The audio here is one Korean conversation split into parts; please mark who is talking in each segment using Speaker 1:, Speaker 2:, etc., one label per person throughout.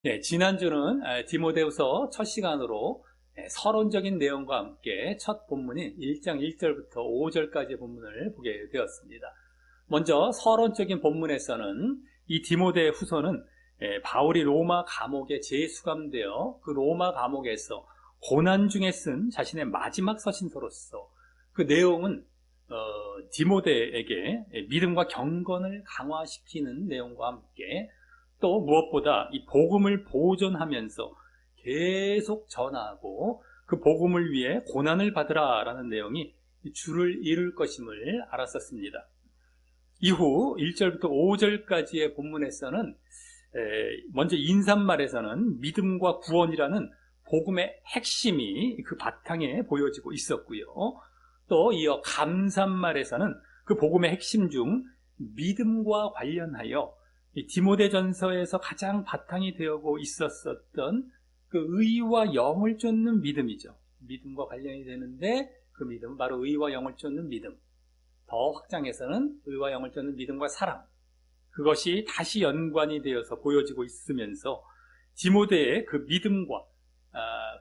Speaker 1: 네, 지난주는 디모데후서 첫 시간으로 서론적인 내용과 함께 첫 본문인 1장 1절부터 5절까지의 본문을 보게 되었습니다. 먼저 서론적인 본문에서는 이 디모데후서는 바울이 로마 감옥에 재수감되어 그 로마 감옥에서 고난 중에 쓴 자신의 마지막 서신서로서 그 내용은 디모데에게 믿음과 경건을 강화시키는 내용과 함께 또 무엇보다 이 복음을 보존하면서 계속 전하고 그 복음을 위해 고난을 받으라라는 내용이 주를 이룰 것임을 알았었습니다. 이후 1절부터 5절까지의 본문에서는 먼저 인사말에서는 믿음과 구원이라는 복음의 핵심이 그 바탕에 보여지고 있었고요. 또 이어 감사말에서는 그 복음의 핵심 중 믿음과 관련하여 이 디모데전서에서 가장 바탕이 되고 있었던 그 의와 영을 쫓는 믿음이죠. 믿음과 관련이 되는데 그 믿음은 바로 의와 영을 쫓는 믿음. 더 확장해서는 의와 영을 쫓는 믿음과 사랑. 그것이 다시 연관이 되어서 보여지고 있으면서 디모데의 그 믿음과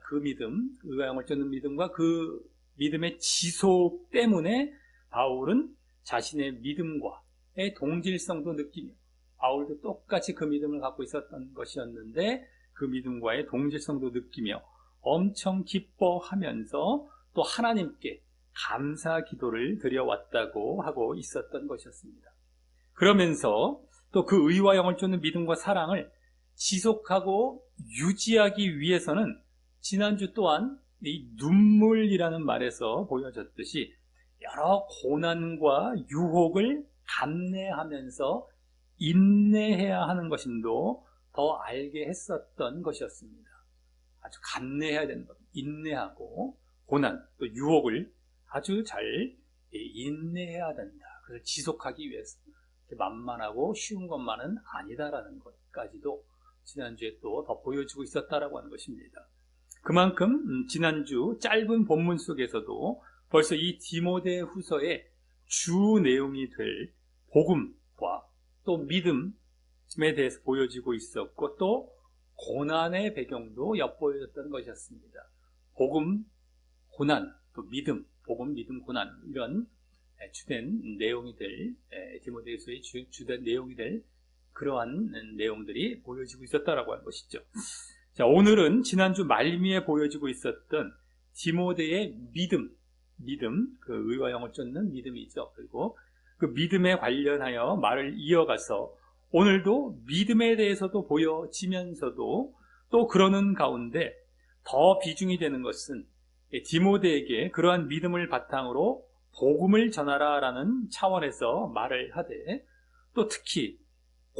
Speaker 1: 그 믿음, 의와 영을 쫓는 믿음과 그 믿음의 지속 때문에 바울은 자신의 믿음과의 동질성도 느끼며 바울도 똑같이 그 믿음을 갖고 있었던 것이었는데 그 믿음과의 동질성도 느끼며 엄청 기뻐하면서 또 하나님께 감사 기도를 드려왔다고 하고 있었던 것이었습니다. 그러면서 또 그 의와 영을 쫓는 믿음과 사랑을 지속하고 유지하기 위해서는 지난주 또한 이 눈물이라는 말에서 보여졌듯이 여러 고난과 유혹을 감내하면서 인내해야 하는 것임도 더 알게 했었던 것이었습니다. 아주 감내해야 되는 것, 인내하고 고난, 또 유혹을 아주 잘 인내해야 된다. 그걸 지속하기 위해서 만만하고 쉬운 것만은 아니다라는 것까지도 지난주에 또 더 보여주고 있었다라고 하는 것입니다. 그만큼 지난주 짧은 본문 속에서도 벌써 이 디모데후서의 주 내용이 될 복음과 또 믿음에 대해서 보여지고 있었고 또 고난의 배경도 엿보여졌던 것이었습니다. 복음, 고난, 또 믿음, 복음, 믿음, 고난 이런 주된 내용이 될 디모데후서의 주된 내용이 될 그러한 내용들이 보여지고 있었다라고 하는 것이죠. 자, 오늘은 지난주 말미에 보여지고 있었던 디모데의 믿음, 그 의와 영을 쫓는 믿음이죠. 그리고 그 믿음에 관련하여 말을 이어가서 오늘도 믿음에 대해서도 보여지면서도 또 그러는 가운데 더 비중이 되는 것은 디모데에게 그러한 믿음을 바탕으로 복음을 전하라라는 차원에서 말을 하되 또 특히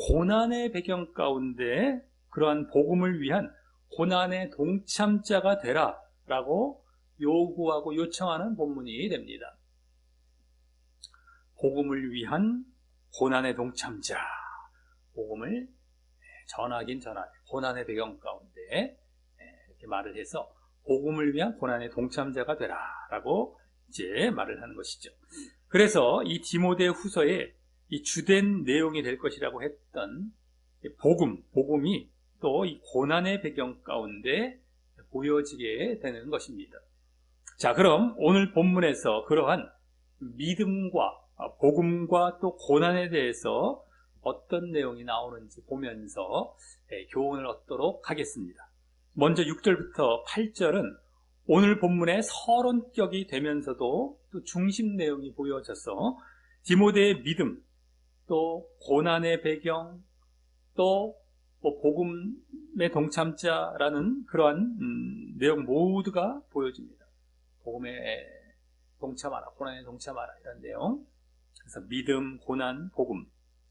Speaker 1: 고난의 배경 가운데 그러한 복음을 위한 고난의 동참자가 되라라고 요구하고 요청하는 본문이 됩니다. 복음을 위한 고난의 동참자, 복음을 전하긴 전하되 고난의 배경 가운데 이렇게 말을 해서 복음을 위한 고난의 동참자가 되라라고 이제 말을 하는 것이죠. 그래서 이 디모데후서의 이 주된 내용이 될 것이라고 했던 복음이 또 이 고난의 배경 가운데 보여지게 되는 것입니다. 자, 그럼 오늘 본문에서 그러한 믿음과 복음과 또 고난에 대해서 어떤 내용이 나오는지 보면서 교훈을 얻도록 하겠습니다. 먼저 6절부터 8절은 오늘 본문의 서론격이 되면서도 또 중심 내용이 보여져서 디모데의 믿음, 또 고난의 배경, 또 복음의 동참자라는 그러한 내용 모두가 보여집니다. 복음에 동참하라, 고난에 동참하라 이런 내용. 그래서 믿음, 고난, 복음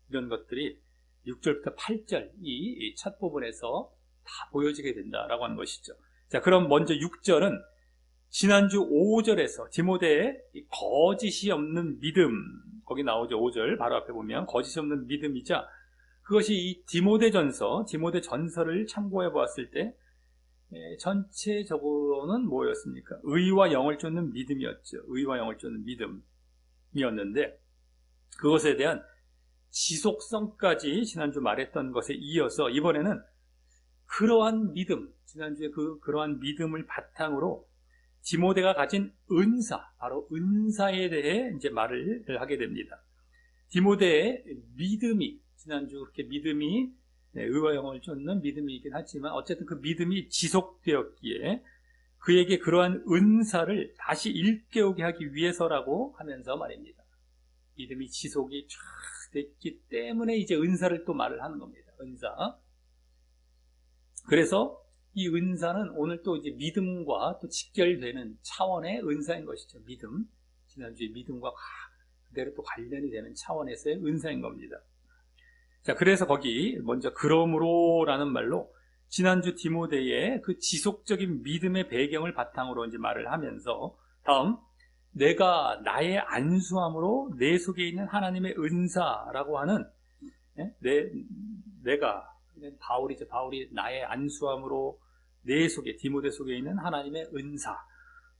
Speaker 1: 이런 것들이 6절부터 8절 이 첫 부분에서 다 보여지게 된다라고 하는 것이죠. 자, 그럼 먼저 6절은 지난주 5절에서 디모데의 거짓이 없는 믿음, 거기 나오죠. 5절 바로 앞에 보면 거짓이 없는 믿음이자 그것이 이 디모데전서를 참고해 보았을 때 전체적으로는 뭐였습니까? 의와 영을 쫓는 믿음이었죠. 의와 영을 쫓는 믿음이었는데 그것에 대한 지속성까지 지난주 말했던 것에 이어서 이번에는 그러한 믿음, 지난주에 그러한 믿음을 바탕으로 디모데가 가진 은사, 바로 은사에 대해 이제 말을 하게 됩니다. 디모데의 믿음이, 지난주 그렇게 믿음이 의와 영을 쫓는 믿음이긴 하지만 어쨌든 그 믿음이 지속되었기에 그에게 그러한 은사를 다시 일깨우게 하기 위해서라고 하면서 말입니다. 믿음이 지속이 쫙 됐기 때문에 이제 은사를 또 말을 하는 겁니다. 은사. 그래서 이 은사는 오늘 또 이제 믿음과 또 직결되는 차원의 은사인 것이죠. 믿음. 지난주에 믿음과 그대로 또 관련이 되는 차원에서의 은사인 겁니다. 자, 그래서 거기 먼저 그러므로라는 말로 지난주 디모데의 그 지속적인 믿음의 배경을 바탕으로 이제 말을 하면서 다음 내가 나의 안수함으로 내 속에 있는 하나님의 은사라고 하는 내가 바울이죠. 바울이 나의 안수함으로 내 속에 디모데 속에 있는 하나님의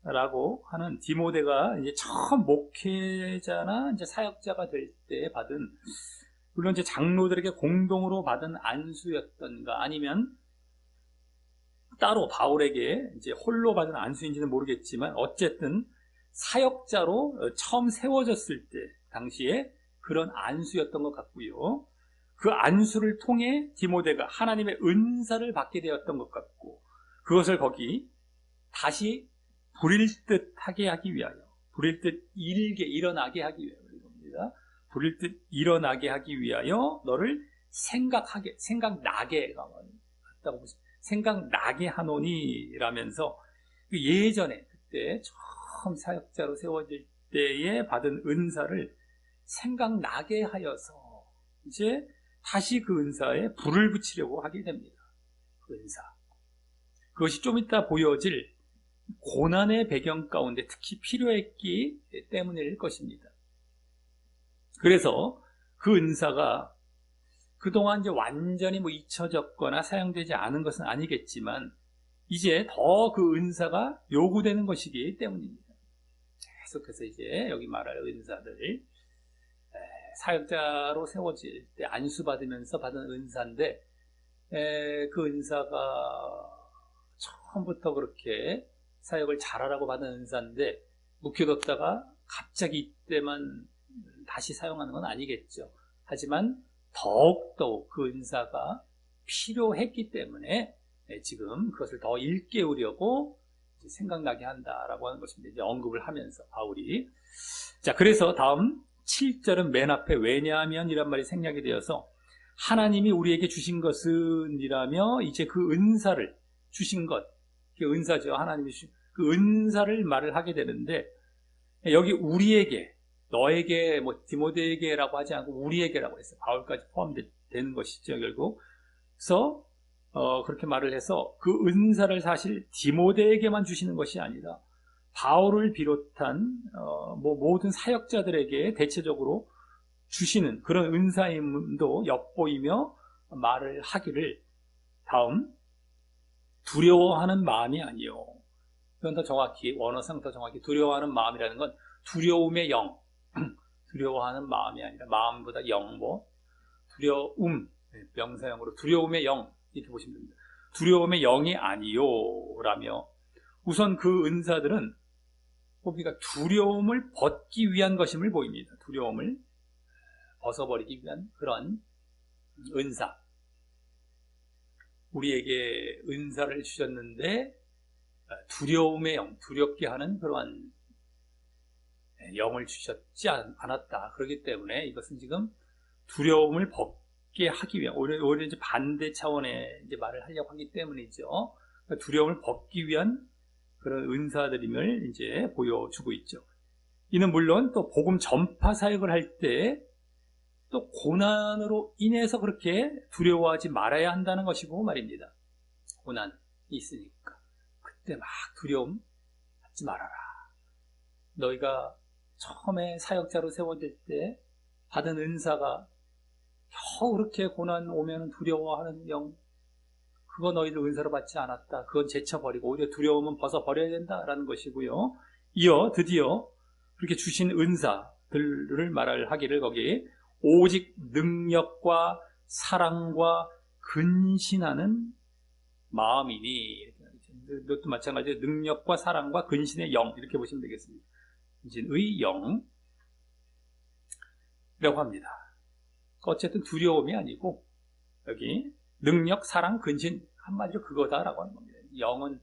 Speaker 1: 은사라고 하는 디모데가 이제 처음 목회자나 이제 사역자가 될 때 받은 물론 이제 장로들에게 공동으로 받은 안수였던가 아니면 따로 바울에게 이제 홀로 받은 안수인지는 모르겠지만 어쨌든 사역자로 처음 세워졌을 때 당시에 그런 안수였던 것 같고요. 그 안수를 통해 디모데가 하나님의 은사를 받게 되었던 것 같고 그것을 거기 다시 부릴 듯 하게 하기 위하여 부릴 듯 일어나게 하기 위하여 겁니다. 부릴 듯 일어나게 하기 위하여 너를 생각나게 했다고 보십니다. 생각나게 하노니라면서 예전에 그때 처음 사역자로 세워질 때에 받은 은사를 생각나게 하여서 이제 다시 그 은사에 불을 붙이려고 하게 됩니다. 그 은사. 그것이 좀 이따 보여질 고난의 배경 가운데 특히 필요했기 때문일 것입니다. 그래서 그 은사가 그동안 이제 완전히 잊혀졌거나 사용되지 않은 것은 아니겠지만 이제 더 그 은사가 요구되는 것이기 때문입니다. 계속해서 이제 여기 말할 은사들 사역자로 세워질 때 안수받으면서 받은 은사인데 그 은사가 처음부터 그렇게 사역을 잘하라고 받은 은사인데 묵혀뒀다가 갑자기 이때만 다시 사용하는 건 아니겠죠. 하지만 더욱더욱 그 은사가 필요했기 때문에 지금 그것을 더 일깨우려고 생각나게 한다라고 하는 것입니다. 이제 언급을 하면서 바울이. 자, 그래서 다음 7절은 맨 앞에 왜냐하면 이란 말이 생략이 되어서 하나님이 우리에게 주신 것은 이라며 이제 그 은사를 주신 것, 그 은사죠. 하나님이 주신 그 은사를 말을 하게 되는데 여기 우리에게 너에게 디모데에게라고 하지 않고 우리에게라고 했어요. 바울까지 포함되는 것이죠. 결국 그래서 그렇게 말을 해서 그 은사를 사실 디모데에게만 주시는 것이 아니라 바울을 비롯한 모든 사역자들에게 대체적으로 주시는 그런 은사임도 엿보이며 말을 하기를 다음 두려워하는 마음이 아니요. 이건 더 정확히 원어상 더 정확히 두려워하는 마음이라는 건 두려움의 영 두려워하는 마음이 아니라 마음보다 영 두려움 명사형으로 두려움의 영 이렇게 보시면 됩니다. 두려움의 영이 아니요라며 우선 그 은사들은 우리가 두려움을 벗기 위한 것임을 보입니다. 두려움을 벗어버리기 위한 그런 은사. 우리에게 은사를 주셨는데 두려움의 영, 두렵게 하는 그러한 영을 주셨지 않았다. 그렇기 때문에 이것은 지금 두려움을 벗게 하기 위한 오히려 이제 반대 차원의 이제 말을 하려고 하기 때문이죠. 그러니까 두려움을 벗기 위한 그런 은사들임을 이제 보여주고 있죠. 이는 물론 또 복음 전파 사역을 할 때 또 고난으로 인해서 그렇게 두려워하지 말아야 한다는 것이고 말입니다. 고난이 있으니까 그때 막 두려움 갖지 말아라. 너희가 처음에 사역자로 세워질 때 받은 은사가 겨우 그렇게 고난 오면 두려워하는 영 그거 너희들 은사로 받지 않았다. 그건 제쳐버리고 오히려 두려움은 벗어버려야 된다라는 것이고요. 이어 드디어 그렇게 주신 은사들을 말을 하기를 거기 오직 능력과 사랑과 근신하는 마음이니, 이것도 마찬가지로 능력과 사랑과 근신의 영, 이렇게 보시면 되겠습니다. 근신의 영이라고 합니다. 어쨌든 두려움이 아니고 여기 능력, 사랑, 근신, 한마디로 그거다라고 하는 겁니다. 영은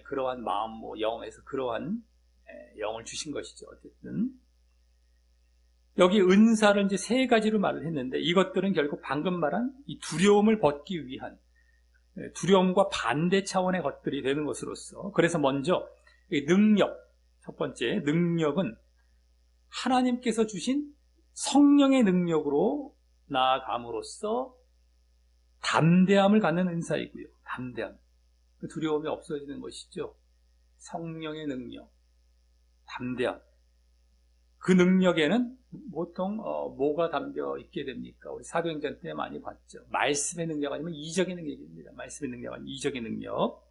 Speaker 1: 그러한 마음, 영에서 그러한 영을 주신 것이죠. 어쨌든 여기 은사를 이제 세 가지로 말을 했는데, 이것들은 결국 방금 말한 이 두려움을 벗기 위한, 두려움과 반대 차원의 것들이 되는 것으로서, 그래서 먼저 이 능력, 첫 번째 능력은 하나님께서 주신 성령의 능력으로 나아감으로써 담대함을 갖는 은사이고요. 담대함, 두려움이 없어지는 것이죠. 성령의 능력, 담대함. 그 능력에는 보통 뭐가 담겨 있게 됩니까? 우리 사도행전 때 많이 봤죠. 말씀의 능력 아니면 이적의 능력입니다. 말씀의 능력 아니면 이적의 능력.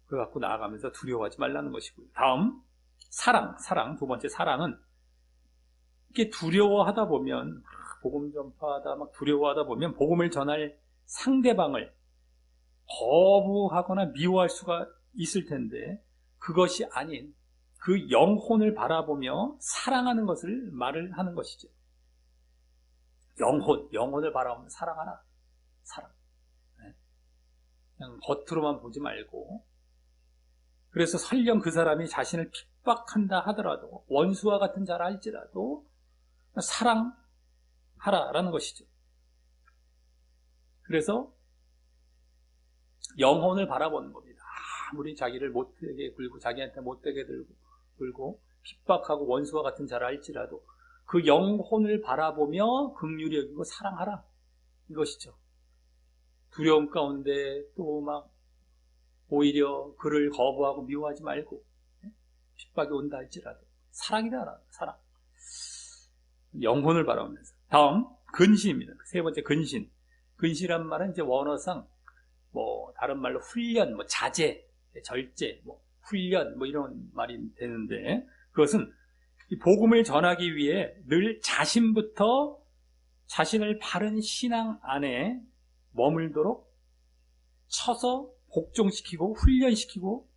Speaker 1: 그걸 갖고 나아가면서 두려워하지 말라는 것이고요. 다음 사랑. 두 번째 사랑은 이렇게 두려워하다 보면, 복음 전파하다 막 두려워하다 보면 복음을 전할 상대방을 거부하거나 미워할 수가 있을 텐데, 그것이 아닌 그 영혼을 바라보며 사랑하는 것을 말을 하는 것이죠. 영혼을 바라보며 사랑하라. 사랑. 그냥 겉으로만 보지 말고. 그래서 설령 그 사람이 자신을 핍박한다 하더라도, 원수와 같은 자라 할지라도 사랑하라라는 것이죠. 그래서 영혼을 바라보는 겁니다. 아무리 자기를 못되게 굴고 자기한테 못되게 굴고 핍박하고 원수와 같은 자라 할지라도 그 영혼을 바라보며 긍휼히 여기고 사랑하라, 이것이죠. 두려움 가운데 또 막 오히려 그를 거부하고 미워하지 말고, 핍박이 온다 할지라도 사랑이다. 사랑. 영혼을 바라보면서. 다음 근신입니다. 세 번째 근신. 근신이란 말은 이제 원어상 다른 말로 훈련, 자제, 절제, 훈련, 이런 말이 되는데, 그것은 이 복음을 전하기 위해 늘 자신부터 자신을 바른 신앙 안에 머물도록 쳐서 복종시키고 훈련시키고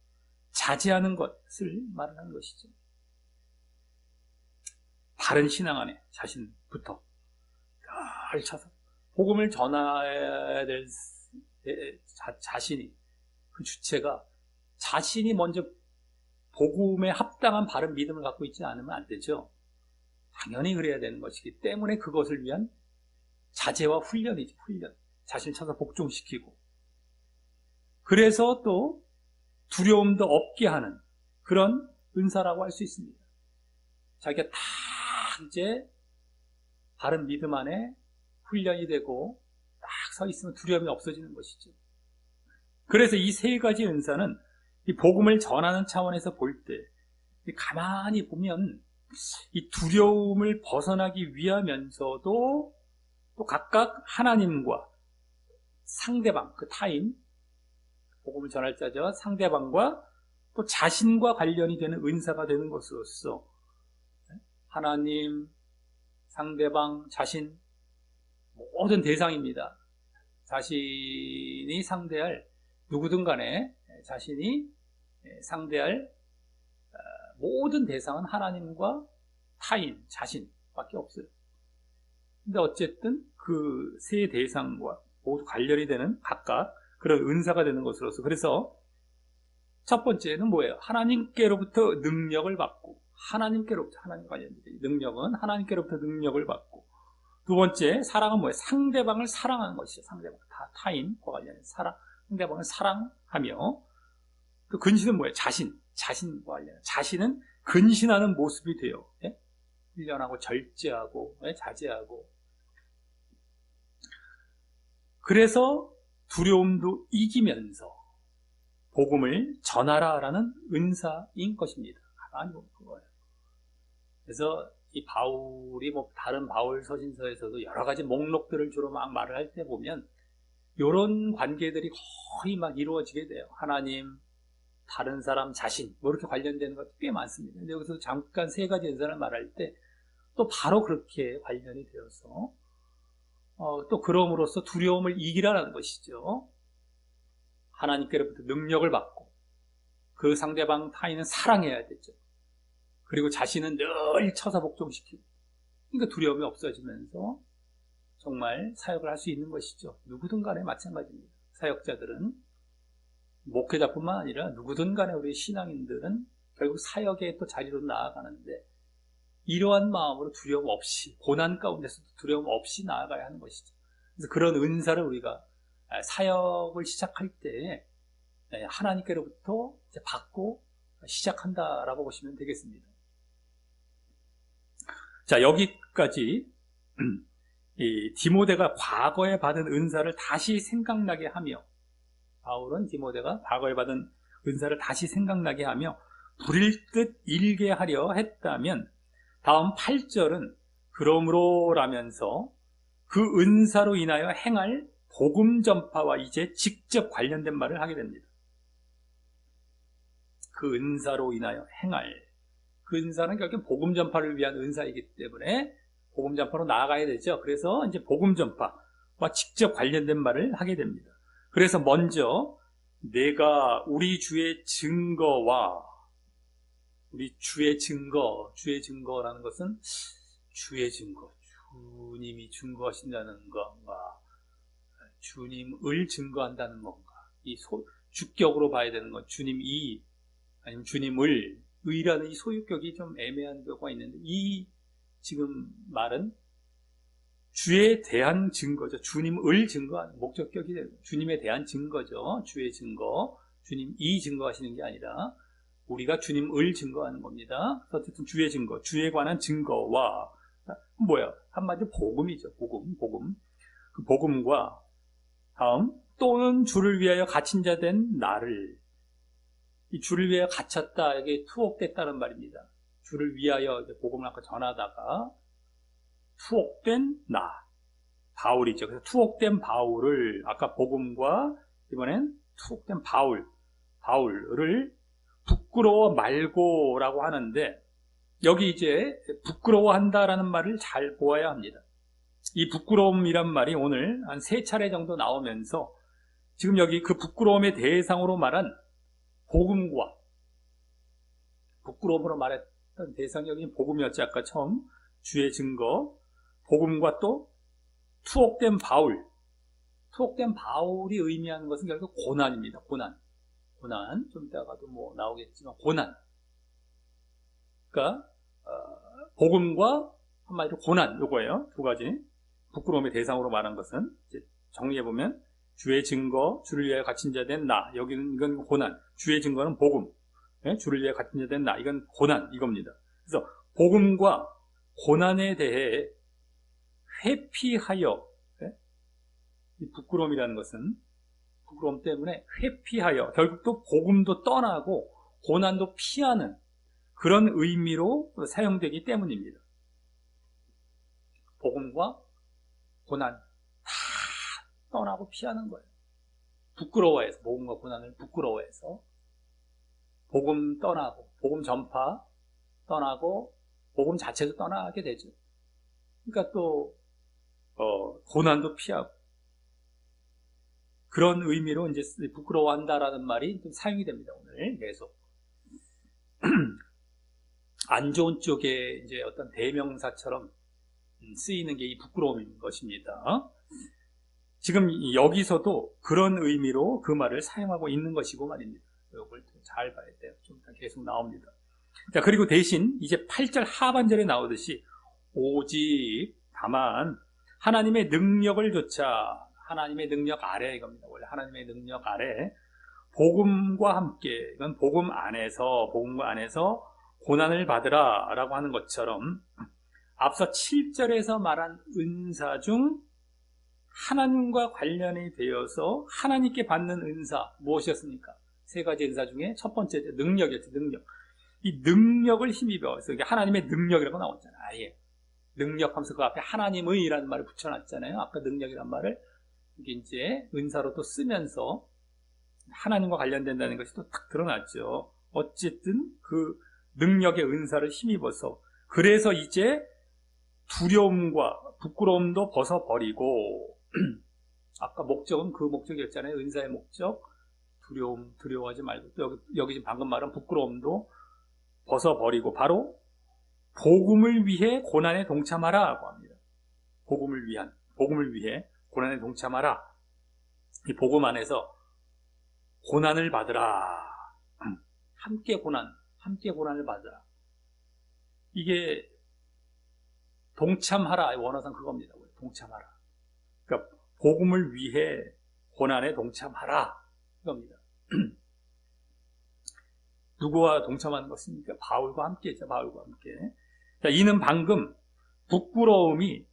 Speaker 1: 자제하는 것을 말하는 것이죠. 바른 신앙 안에 자신부터 늘 쳐서 복음을 전해야 될 자신이, 그 주체가 자신이 먼저 복음에 합당한 바른 믿음을 갖고 있지 않으면 안 되죠. 당연히 그래야 되는 것이기 때문에 그것을 위한 자제와 훈련이죠. 훈련. 자신을 쳐서 복종시키고, 그래서 또 두려움도 없게 하는 그런 은사라고 할 수 있습니다. 자기가 다 이제 바른 믿음 안에 훈련이 되고 딱 서 있으면 두려움이 없어지는 것이죠. 그래서 이 세 가지 은사는 이 복음을 전하는 차원에서 볼 때 가만히 보면 이 두려움을 벗어나기 위하면서도 또 각각 하나님과 상대방, 그 타인, 복음을 전할 자죠, 상대방과 또 자신과 관련이 되는 은사가 되는 것으로서 하나님, 상대방, 자신, 모든 대상입니다. 자신이 상대할, 누구든 간에 자신이 상대할 모든 대상은 하나님과 타인, 자신밖에 없어요. 근데 어쨌든 그 세 대상과 모두 관련이 되는 각각 그런 은사가 되는 것으로서, 그래서 첫 번째는 뭐예요? 하나님께로부터 능력을 받고, 하나님께로부터, 하나님 관련된 능력은 하나님께로부터 능력을 받고, 두 번째 사랑은 뭐예요? 상대방을 사랑하는 것이죠. 상대방, 타인과 관련된 사랑, 상대방을 사랑하며, 또 근신은 뭐예요? 자신과 관련, 자신은 근신하는 모습이 돼요. 예? 훈련하고 절제하고, 예? 자제하고. 그래서 두려움도 이기면서 복음을 전하라라는 은사인 것입니다. 가만히 보면 그거예요. 그래서 이 바울이 다른 바울 서신서에서도 여러 가지 목록들을 주로 막 말을 할 때 보면 이런 관계들이 거의 막 이루어지게 돼요. 하나님, 다른 사람, 자신, 이렇게 관련되는 것도 꽤 많습니다. 근데 여기서 잠깐 세 가지 은사를 말할 때 또 바로 그렇게 관련이 되어서 또 그럼으로써 두려움을 이기라는 것이죠. 하나님께로부터 능력을 받고 그 상대방 타인은 사랑해야 되죠. 그리고 자신은 늘 처사 복종시키고, 그러니까 두려움이 없어지면서 정말 사역을 할 수 있는 것이죠. 누구든 간에 마찬가지입니다. 사역자들은, 목회자뿐만 아니라 누구든 간에 우리 신앙인들은 결국 사역의 또 자리로 나아가는데, 이러한 마음으로 두려움 없이, 고난 가운데서도 두려움 없이 나아가야 하는 것이죠. 그래서 그런 은사를 우리가 사역을 시작할 때 하나님께로부터 이제 받고 시작한다라고 보시면 되겠습니다. 자, 여기까지 이 디모데가 과거에 받은 은사를 다시 생각나게 하며, 바울은 디모데가 과거에 받은 은사를 다시 생각나게 하며 부릴 듯 일게 하려 했다면, 다음 8절은 그러므로라면서 그 은사로 인하여 행할 복음 전파와 이제 직접 관련된 말을 하게 됩니다. 그 은사로 인하여 행할, 그 은사는 결국 복음 전파를 위한 은사이기 때문에 복음 전파로 나아가야 되죠. 그래서 이제 복음 전파와 직접 관련된 말을 하게 됩니다. 그래서 먼저 내가 우리 주의 증거와, 우리 주의 증거라는 것은 주의 증거, 주님이 증거하신다는 건가, 주님을 증거한다는 건가, 이 주격으로 봐야 되는 건 주님이 아니면 주님을, 의라는 이 소유격이 좀 애매한 경우가 있는데, 이 지금 말은 주에 대한 증거죠. 주님을 증거하는 목적격이 되고, 주님에 대한 증거죠. 주의 증거, 주님이 증거하시는 게 아니라 우리가 주님을 증거하는 겁니다. 어쨌든 주의 증거, 주에 관한 증거와, 뭐야? 한마디로 복음이죠. 복음. 그 복음과, 다음, 또는 주를 위하여 갇힌 자 된 나를, 이 주를 위하여 갇혔다, 이게 투옥됐다는 말입니다. 주를 위하여 복음을 아까 전하다가 투옥된 나, 바울이죠. 그래서 투옥된 바울을, 아까 복음과 이번엔 투옥된 바울을 부끄러워 말고라고 하는데, 여기 이제 부끄러워한다라는 말을 잘 보아야 합니다. 이 부끄러움이란 말이 오늘 한 3차례 정도 나오면서, 지금 여기 그 부끄러움의 대상으로 말한 복음과, 부끄러움으로 말했던 대상이 여기 복음이었지. 아까 처음 주의 증거, 복음과 또 투옥된 바울이 의미하는 것은 결국 고난입니다. 고난. 좀 이따가도 뭐 나오겠지만, 고난. 그러니까 복음과 한마디로 고난, 요거예요. 두 가지. 부끄러움의 대상으로 말한 것은, 이제 정리해보면, 주의 증거, 주를 위하여 갇힌 자 된 나, 여기는 이건 고난. 주의 증거는 복음, 주를 위하여 갇힌 자 된 나, 이건 고난, 이겁니다. 그래서 복음과 고난에 대해 회피하여, 이 부끄러움이라는 것은 부끄러움 때문에 회피하여, 결국 또 복음도 떠나고 고난도 피하는 그런 의미로 사용되기 때문입니다. 복음과 고난 다 떠나고 피하는 거예요. 부끄러워해서, 복음과 고난을 부끄러워해서 복음 떠나고, 복음 전파 떠나고, 복음 자체도 떠나게 되죠. 그러니까 또 고난도 피하고, 그런 의미로 이제 부끄러워한다라는 말이 좀 사용이 됩니다. 오늘 계속 안 좋은 쪽에 이제 어떤 대명사처럼 쓰이는 게 이 부끄러움인 것입니다. 지금 여기서도 그런 의미로 그 말을 사용하고 있는 것이고 말입니다. 이걸 잘 봐야 돼요. 좀 계속 나옵니다. 자, 그리고 대신 이제 8절 하반절에 나오듯이, 오직 다만 하나님의 능력을 조차, 하나님의 능력 아래, 이겁니다. 원래 하나님의 능력 아래 복음과 함께, 이건 복음과 안에서 고난을 받으라 라고 하는 것처럼, 앞서 7절에서 말한 은사 중 하나님과 관련이 되어서 하나님께 받는 은사, 무엇이었습니까? 3가지 은사 중에 첫 번째 능력이었죠. 능력. 이 능력을 힘입어서, 이게 하나님의 능력이라고 나왔잖아요. 아예 능력 하면서 그 앞에 하나님의라는 말을 붙여놨잖아요. 아까 능력이란 말을 이게 이제 은사로 또 쓰면서 하나님과 관련된다는 것이 또 딱 드러났죠. 어쨌든 그 능력의 은사를 힘입어서, 그래서 이제 두려움과 부끄러움도 벗어버리고, 아까 목적은 그 목적이었잖아요. 은사의 목적, 두려워하지 말고, 또 여기 지금 방금 말한 부끄러움도 벗어버리고 바로 복음을 위해 고난에 동참하라고 합니다. 복음을 위해 고난에 동참하라. 이 복음 안에서 고난을 받으라. 함께 고난을 받으라. 이게 동참하라. 원어상 그겁니다. 동참하라. 그러니까 복음을 위해 고난에 동참하라. 이겁니다. 누구와 동참하는 것입니까? 바울과 함께죠. 바울과 함께. 자, 이는 방금 부끄러움이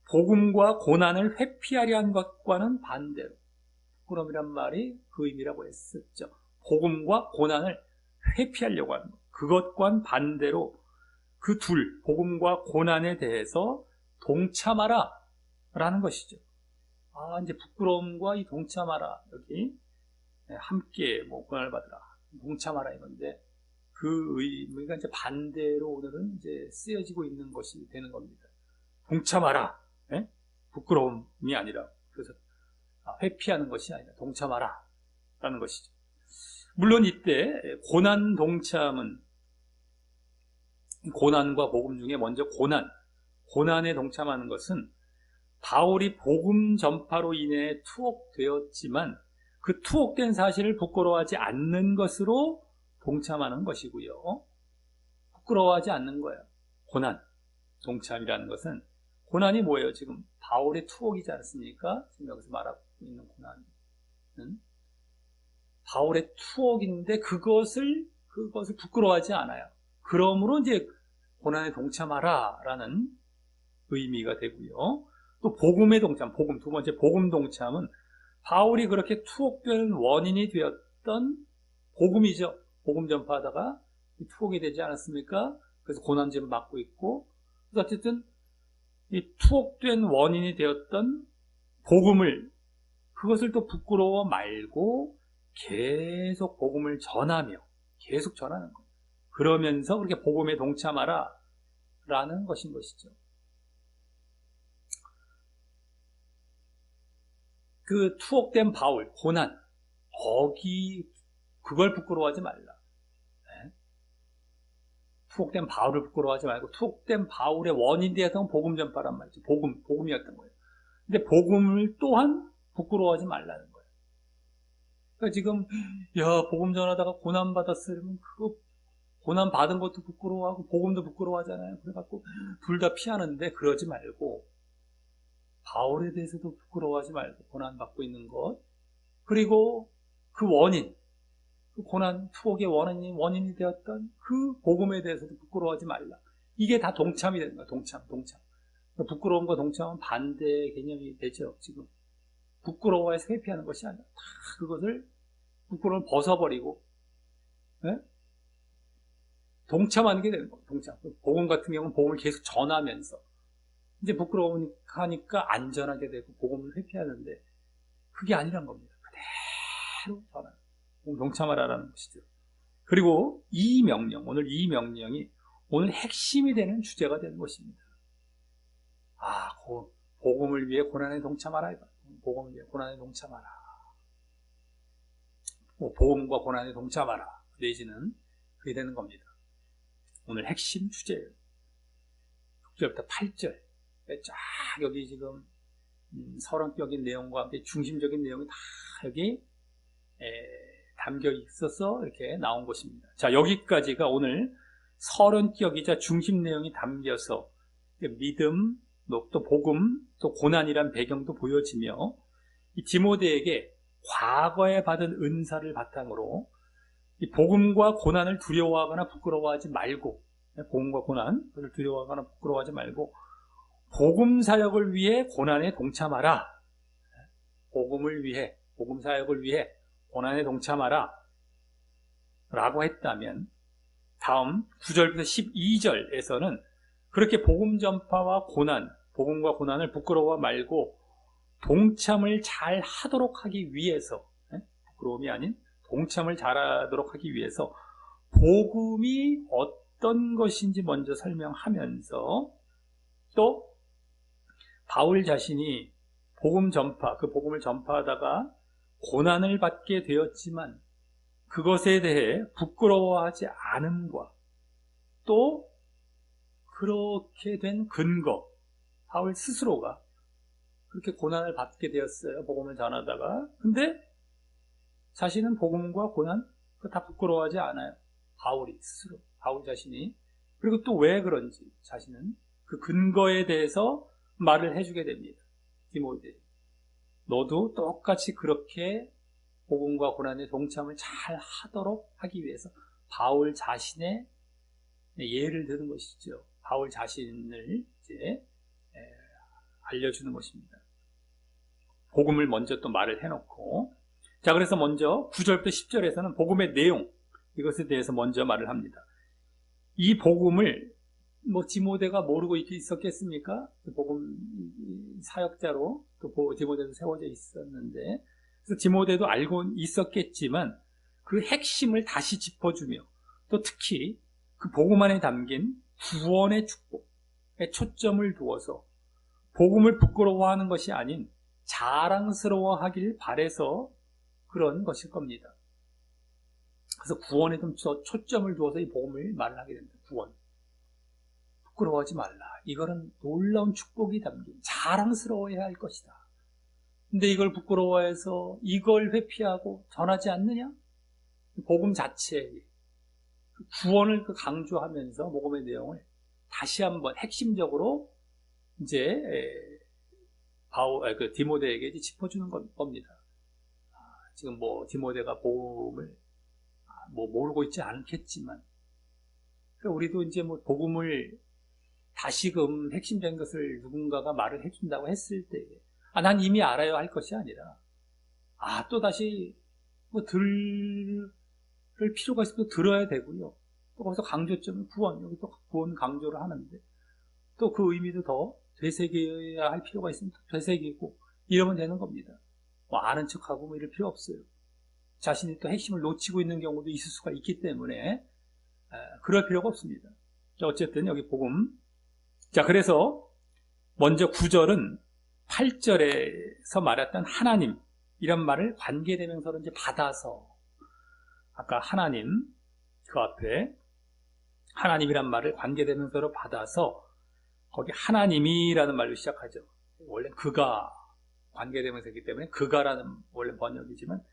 Speaker 1: 복음과 고난을 회피하려 한 것과는 반대로, 부끄러움이란 말이 그 의미라고 했었죠. 복음과 고난을 회피하려고 하는 것. 그것과는 반대로 그 둘, 복음과 고난에 대해서 동참하라 라는 것이죠. 이제 부끄러움과 이 동참하라, 여기 함께 고난을 받으라, 동참하라 이건데, 그 의미가 이제 반대로 오늘은 이제 쓰여지고 있는 것이 되는 겁니다. 동참하라, 부끄러움이 아니라, 그래서 회피하는 것이 아니라 동참하라 라는 것이죠. 물론 이때 고난 동참은, 고난과 복음 중에 먼저 고난에 동참하는 것은 바울이 복음 전파로 인해 투옥되었지만 그 투옥된 사실을 부끄러워하지 않는 것으로 동참하는 것이고요. 부끄러워하지 않는 거예요. 고난, 동참이라는 것은, 고난이 뭐예요? 지금 바울의 투옥이지 않습니까? 지금 여기서 말하고 있는 고난은 바울의 투옥인데 그것을 부끄러워하지 않아요. 그러므로 이제 고난에 동참하라 라는 의미가 되고요. 또 복음의 동참, 두 번째 복음 동참은 바울이 그렇게 투옥되는 원인이 되었던 복음이죠. 복음 전파하다가 투옥이 되지 않았습니까? 그래서 고난짐을 받고 있고, 그래서 어쨌든 이 투옥된 원인이 되었던 복음을, 그것을 또 부끄러워 말고 계속 복음을 전하며 계속 전하는 거예요. 그러면서 그렇게 복음에 동참하라 라는 것인 것이죠. 그 투옥된 바울, 고난, 그걸 부끄러워하지 말라. 투옥된 바울을 부끄러워하지 말고, 투옥된 바울의 원인이 되었던 복음 전파란 말이죠. 복음이었던 거예요. 근데 복음을 또한 부끄러워하지 말라는 거예요. 그러니까 지금, 복음 전하다가 고난 받았으면 그거 고난 받은 것도 부끄러워하고 복음도 부끄러워하잖아요. 그래갖고 둘 다 피하는데, 그러지 말고 바울에 대해서도 부끄러워하지 말고 고난 받고 있는 것, 그리고 그 원인, 그 고난 투옥의 원인이 되었던 그 복음에 대해서도 부끄러워하지 말라. 이게 다 동참이 되는 거야. 동참. 부끄러움과 동참은 반대 개념이 되죠. 지금 부끄러워해서 회피하는 것이 아니라 다 그것을, 부끄러움을 벗어버리고 동참하는 게 되는 거예요. 동참. 복음 같은 경우는 복음을 계속 전하면서 이제 부끄러우니까 안전하게 되고 복음을 회피하는데, 그게 아니란 겁니다. 그대로 전하는, 동참하라라는 것이죠. 그리고 오늘 이 명령이 오늘 핵심이 되는 주제가 되는 것입니다. 복음을 위해 고난에 동참하라. 복음을 위해 고난에 동참하라. 복음과 고난에 동참하라. 내지는 그게 되는 겁니다. 오늘 핵심 주제예요. 6절부터 8절. 쫙 여기 지금 서론격인 내용과 함께 중심적인 내용이 다 여기 담겨 있어서 이렇게 나온 것입니다. 자, 여기까지가 오늘 서론격이자 중심 내용이 담겨서 믿음, 또 복음, 또 고난이란 배경도 보여지며, 이 디모데에게 과거에 받은 은사를 바탕으로 이 복음과 고난을 두려워하거나 부끄러워하지 말고, 복음과 고난을 두려워하거나 부끄러워하지 말고 복음 사역을 위해 고난에 동참하라. 복음 사역을 위해 고난에 동참하라 라고 했다면, 다음 9절부터 12절에서는 그렇게 복음 전파와 복음과 고난을 부끄러워 말고 동참을 잘 하도록 하기 위해서, 부끄러움이 아닌 동참을 잘 하도록 하기 위해서 복음이 어떤 것인지 먼저 설명하면서, 또 바울 자신이 복음을 전파하다가 고난을 받게 되었지만 그것에 대해 부끄러워하지 않음과 또 그렇게 된 근거, 바울 스스로가 그렇게 고난을 받게 되었어요. 복음을 전하다가. 근데 자신은 복음과 고난 그거 다 부끄러워하지 않아요. 바울이 스스로, 바울 자신이. 그리고 또 왜 그런지 자신은 그 근거에 대해서 말을 해주게 됩니다. 디모데, 너도 똑같이 그렇게 복음과 고난의 동참을 잘 하도록 하기 위해서 바울 자신의 예를 드는 것이죠. 바울 자신을 이제 알려주는 것입니다. 복음을 먼저 또 말을 해놓고, 자, 그래서 먼저 9절부터 10절에서는 복음의 내용, 이것에 대해서 먼저 말을 합니다. 이 복음을 디모데가 모르고 있었겠습니까? 복음 사역자로 또 디모데도 세워져 있었는데, 그래서 디모데도 알고 있었겠지만 그 핵심을 다시 짚어주며 또 특히 그 복음 안에 담긴 구원의 축복에 초점을 두어서 복음을 부끄러워하는 것이 아닌 자랑스러워하길 바라서 그런 것일 겁니다. 그래서 구원에 좀 초점을 두어서 이 복음을 말을 하게 됩니다. 구원. 부끄러워하지 말라. 이거는 놀라운 축복이 담긴 자랑스러워해야 할 것이다. 근데 이걸 부끄러워해서 이걸 회피하고 전하지 않느냐? 복음 자체에 구원을 강조하면서 복음의 내용을 다시 한번 핵심적으로 이제 디모데에게 짚어주는 겁니다. 지금 디모데가 복음을 모르고 있지 않겠지만, 우리도 이제 복음을 다시금 핵심적인 것을 누군가가 말을 해준다고 했을 때, 난 이미 알아요 할 것이 아니라, 또 다시 들을 필요가 있으면 들어야 되고요. 또 거기서 강조점은 구원, 여기 또 구원 강조를 하는데, 또 그 의미도 더 되새겨야 할 필요가 있으면 또 되새기고, 이러면 되는 겁니다. 아는 척하고 이럴 필요 없어요. 자신이 또 핵심을 놓치고 있는 경우도 있을 수가 있기 때문에, 그럴 필요가 없습니다. 자, 어쨌든 여기 복음. 자, 그래서 먼저 9절은 8절에서 말했던 하나님, 이런 말을 관계대명사로 이제 받아서, 아까 하나님, 그 앞에 하나님이란 말을 관계대명사로 받아서 거기 하나님이라는 말로 시작하죠. 원래 그가 관계대명사이기 때문에 그가라는 원래 번역이지만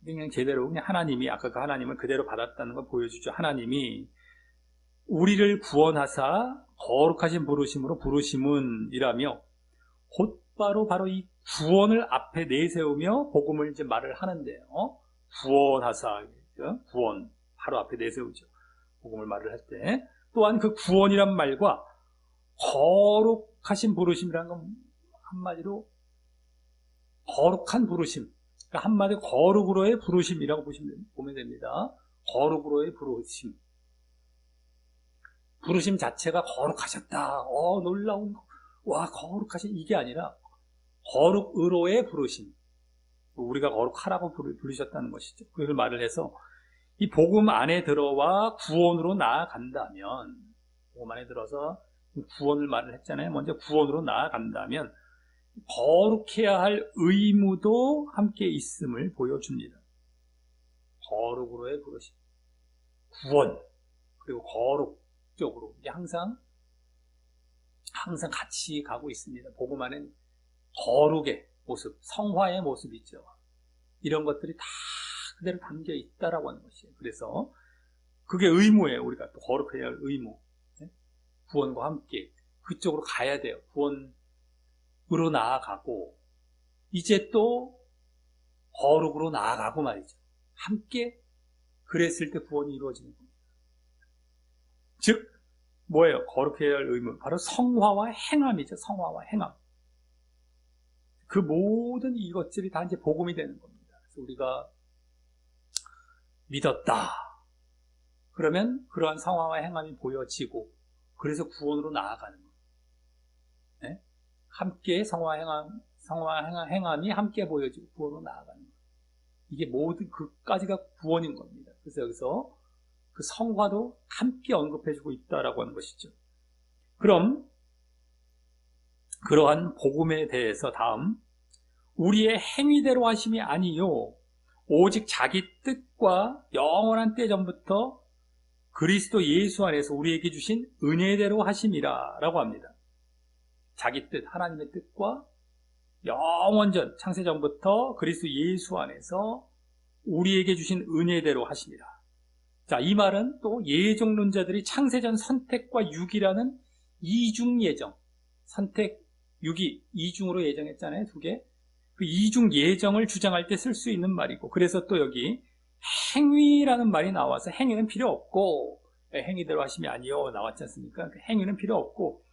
Speaker 1: 그냥 제대로 그냥 하나님이, 아까 그 하나님을 그대로 받았다는 걸 보여주죠. 하나님이 우리를 구원하사 거룩하신 부르심으로 부르심은 이라며 곧바로 이 구원을 앞에 내세우며 복음을 이제 말을 하는데요. 구원하사, 구원 바로 앞에 내세우죠. 복음을 말을 할 때. 또한 그 구원이란 말과 거룩하신 부르심이라는 건 한마디로 거룩한 부르심, 그러니까 한마디로 거룩으로의 부르심이라고 보면 됩니다. 거룩으로의 부르심. 부르심 자체가 거룩하셨다. 놀라운, 거룩하신, 이게 아니라 거룩으로의 부르심. 우리가 거룩하라고 부르셨다는 것이죠. 그걸 말을 해서 이 복음 안에 들어와 구원으로 나아간다면, 복음 안에 들어서 구원을 말을 했잖아요. 먼저 구원으로 나아간다면 거룩해야 할 의무도 함께 있음을 보여줍니다. 거룩으로의 부르심, 구원, 그리고 거룩 쪽으로 이게 항상 같이 가고 있습니다. 복음 안엔 거룩의 모습, 성화의 모습이 있죠. 이런 것들이 다 그대로 담겨 있다라고 하는 것이에요. 그래서 그게 의무예요. 우리가 또 거룩해야 할 의무. 구원과 함께 그쪽으로 가야 돼요. 구원으로 나아가고 이제 또 거룩으로 나아가고 말이죠. 함께 그랬을 때 구원이 이루어지는 겁니다. 즉 뭐예요? 거룩해야 할 의무, 바로 성화와 행함이죠. 성화와 행함. 그 모든 이것들이 다 이제 복음이 되는 겁니다. 그래서 우리가 믿었다. 그러면 그러한 성화와 행함이 보여지고 그래서 구원으로 나아가는 거예요. 네? 함께 성화 행함이 함께 보여지고 구원으로 나아가는 거예요. 이게 모든 그까지가 구원인 겁니다. 그래서 여기서 그 성화도 함께 언급해주고 있다라고 하는 것이죠. 그럼 그러한 복음에 대해서 다음, 우리의 행위대로 하심이 아니요 오직 자기 뜻과 영원한 때 전부터 그리스도 예수 안에서 우리에게 주신 은혜대로 하심이라 라고 합니다. 자기 뜻, 하나님의 뜻과 영원전, 창세전부터 그리스도 예수 안에서 우리에게 주신 은혜대로 하심이라. 자, 이 말은 또 예정론자들이 창세전 선택과 유기라는 이중 예정, 선택, 유기, 이중으로 예정했잖아요, 두 개. 그 이중 예정을 주장할 때 쓸 수 있는 말이고, 그래서 또 여기 행위라는 말이 나와서 행위는 필요 없고, 행위대로 하심이 아니요 나왔지 않습니까? 행위는 필요 없고,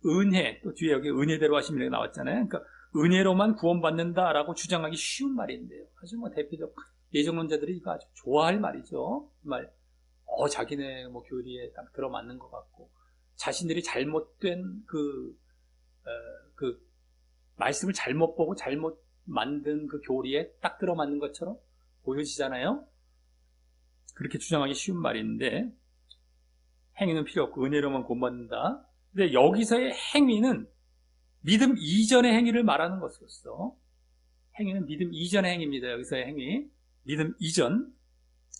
Speaker 1: 은혜, 또 뒤에 여기 은혜대로 하심이라고 나왔잖아요. 그러니까 은혜로만 구원받는다라고 주장하기 쉬운 말인데요. 아주 뭐 대표적 예정론자들이 이거 아주 좋아할 말이죠. 그 말, 자기네 뭐 교리에 딱 들어맞는 것 같고, 자신들이 잘못된 그 말씀을 잘못 보고 잘못 만든 그 교리에 딱 들어맞는 것처럼 보여지잖아요. 그렇게 주장하기 쉬운 말인데, 행위는 필요 없고 은혜로만 구원받는다. 근데 여기서의 행위는 믿음 이전의 행위를 말하는 것으로서, 행위는 믿음 이전의 행위입니다. 여기서의 행위, 믿음 이전.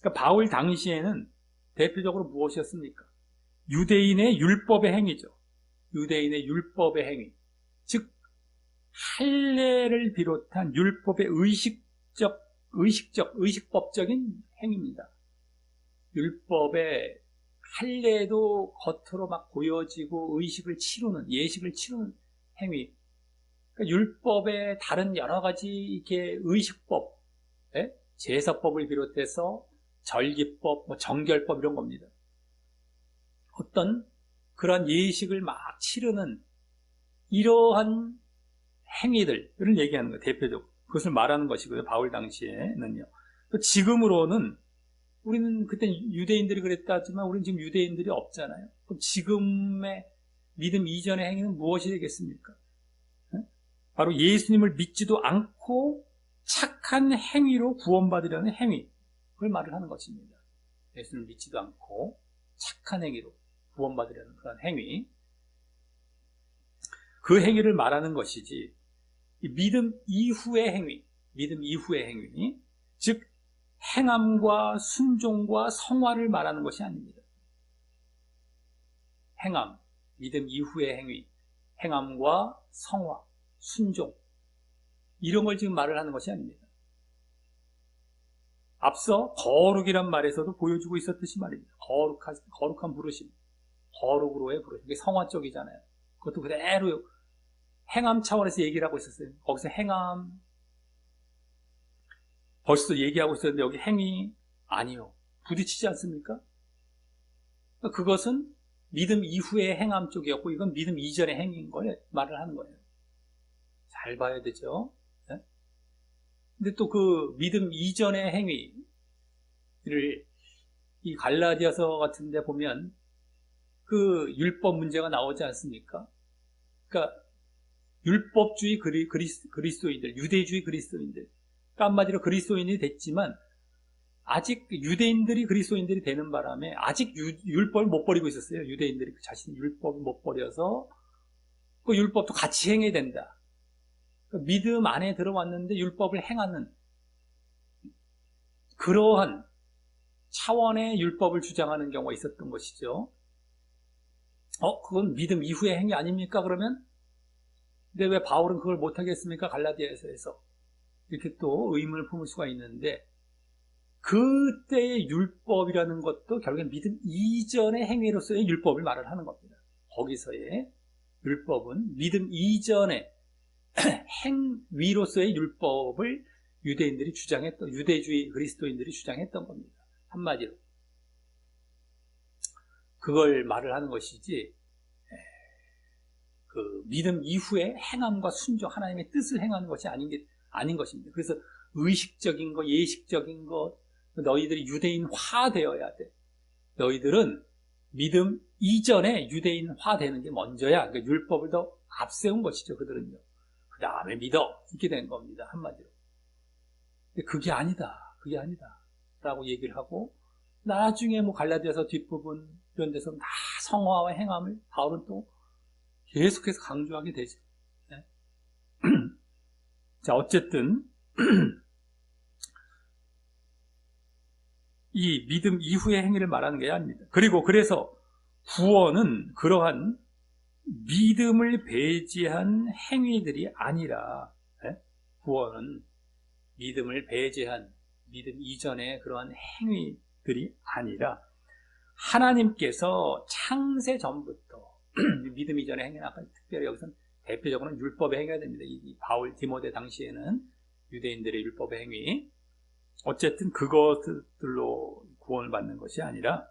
Speaker 1: 그러니까 바울 당시에는 대표적으로 무엇이었습니까? 유대인의 율법의 행위죠. 유대인의 율법의 행위, 즉 할례를 비롯한 율법의 의식법적인 행위입니다. 율법의 할례도 겉으로 막 보여지고 의식을 치르는, 예식을 치르는 행위. 그러니까 율법의 다른 여러 가지 이렇게 의식법, 제사법을 비롯해서 절기법, 뭐 정결법 이런 겁니다. 어떤 그런 예식을 막 치르는 이러한 행위들을 얘기하는 거예요. 대표적으로 그것을 말하는 것이고요. 바울 당시에는요. 또 지금으로는, 우리는 그때 유대인들이 그랬다지만 우리는 지금 유대인들이 없잖아요. 그럼 지금의 믿음 이전의 행위는 무엇이 되겠습니까? 바로 예수님을 믿지도 않고 착한 행위로 구원받으려는 행위, 그걸 말을 하는 것입니다. 예수님을 믿지도 않고 착한 행위로 구원받으려는 그런 행위, 그 행위를 말하는 것이지, 믿음 이후의 행위, 믿음 이후의 행위, 즉 행함과 순종과 성화를 말하는 것이 아닙니다. 행함, 믿음 이후의 행위, 행함과 성화, 순종, 이런 걸 지금 말을 하는 것이 아닙니다. 앞서 거룩이란 말에서도 보여주고 있었듯이 말입니다. 거룩한 부르심, 거룩으로의 부르심, 이게 성화 쪽이잖아요. 그것도 그대로 행함 차원에서 얘기를 하고 있었어요. 거기서 행함 벌써 얘기하고 있었는데 여기 행위 아니요, 부딪히지 않습니까? 그것은 믿음 이후의 행함 쪽이었고, 이건 믿음 이전의 행위인 걸 말을 하는 거예요. 잘 봐야 되죠. 네? 근데 또 그 믿음 이전의 행위를 이 갈라디아서 같은 데 보면 그 율법 문제가 나오지 않습니까? 그러니까 율법주의 그리스도인들, 유대주의 그리스도인들, 그러니까 한마디로 그리스도인이 됐지만 아직 유대인들이 그리스도인들이 되는 바람에 아직 율법을 못 버리고 있었어요. 유대인들이 자신의 율법을 못 버려서 그 율법도 같이 행해야 된다. 믿음 안에 들어왔는데 율법을 행하는 그러한 차원의 율법을 주장하는 경우가 있었던 것이죠. 그건 믿음 이후의 행위 아닙니까? 그러면? 근데 왜 바울은 그걸 못하겠습니까? 갈라디아서에서. 이렇게 또 의문을 품을 수가 있는데, 그때의 율법이라는 것도 결국엔 믿음 이전의 행위로서의 율법을 말을 하는 겁니다. 거기서의 율법은 믿음 이전의 행위로서의 율법을 유대인들이 주장했던, 유대주의 그리스도인들이 주장했던 겁니다. 한마디로. 그걸 말을 하는 것이지, 그 믿음 이후에 행함과 순종, 하나님의 뜻을 행하는 것이 아닌 것입니다. 그래서 의식적인 것, 예식적인 것, 너희들이 유대인화 되어야 돼. 너희들은 믿음 이전에 유대인화 되는 게 먼저야. 그러니까 율법을 더 앞세운 것이죠, 그들은요. 그 다음에 믿어. 이렇게 된 겁니다, 한마디로. 근데 그게 아니다. 라고 얘기를 하고, 나중에 뭐 갈라디아서 뒷부분 이런 데서는 다 성화와 행함을 바울은 또 계속해서 강조하게 되죠. 네. 자, 어쨌든 이 믿음 이후의 행위를 말하는 게 아닙니다. 그리고 그래서 구원은 그러한 믿음을 배제한 행위들이 아니라, 구원은 믿음을 배제한 믿음 이전의 그러한 행위들이 아니라 하나님께서 창세 전부터 믿음 이전의 행위는 아까 특별히 여기서는 대표적으로는 율법의 행위가 됩니다. 이 바울 디모데 당시에는 유대인들의 율법의 행위, 어쨌든 그것들로 구원을 받는 것이 아니라,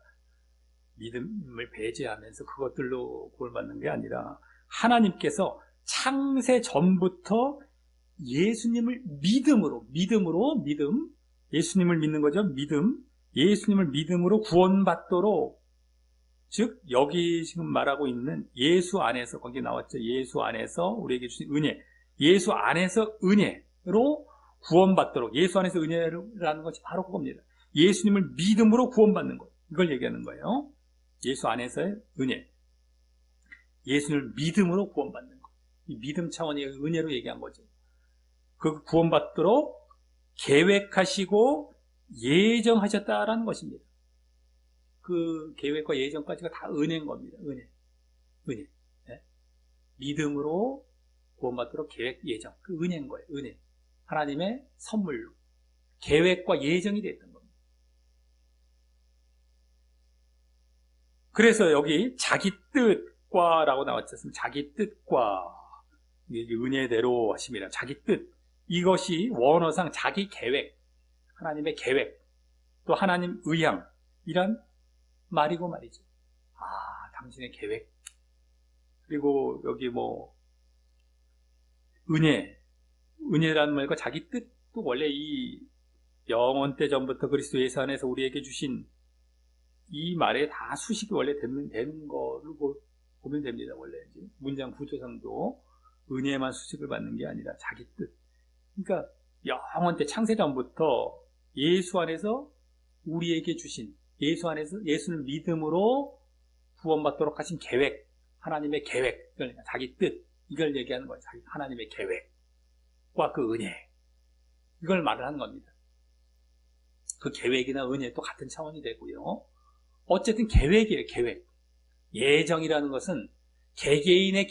Speaker 1: 믿음을 배제하면서 그것들로 구원을 받는 게 아니라 하나님께서 창세 전부터 예수님을 믿음, 예수님을 믿는 거죠. 예수님을 믿음으로 구원받도록, 즉 여기 지금 말하고 있는 예수 안에서, 거기 나왔죠. 예수 안에서 우리에게 주신 은혜, 예수 안에서 은혜로 구원받도록, 예수 안에서 은혜라는 것이 바로 그겁니다. 예수님을 믿음으로 구원받는 것, 이걸 얘기하는 거예요. 예수 안에서의 은혜, 예수님을 믿음으로 구원받는 것, 이 믿음 차원의 은혜로 얘기한 거죠. 그 구원받도록 계획하시고 예정하셨다라는 것입니다. 그 계획과 예정까지가 다 은혜인 겁니다. 은혜. 네? 믿음으로 구원받도록 계획, 예정, 그 은혜인 거예요. 은혜. 하나님의 선물로 계획과 예정이 됐던 겁니다. 그래서 여기 자기 뜻과 라고 나왔잖습니다. 자기 뜻과, 은혜대로 하심이라. 자기 뜻, 이것이 원어상 자기 계획, 하나님의 계획, 또 하나님 의향, 이란 말이고 말이죠. 당신의 계획. 그리고 여기 은혜라는 말과 자기 뜻도 원래 이 영원 때 전부터 그리스도 예수 안에서 우리에게 주신 이 말에 다 수식이 원래 되는 거를 보면 됩니다. 원래 이제 문장 구조상도 은혜만 수식을 받는 게 아니라 자기 뜻. 그러니까 영원 때 창세 전부터 예수 안에서 우리에게 주신, 예수 안에서 예수를 믿음으로 구원받도록 하신 계획, 하나님의 계획, 자기 뜻, 이걸 얘기하는 거예요. 하나님의 계획과 그 은혜, 이걸 말을 하는 겁니다. 그 계획이나 은혜도 같은 차원이 되고요. 어쨌든 계획이에요. 계획. 예정이라는 것은 개개인의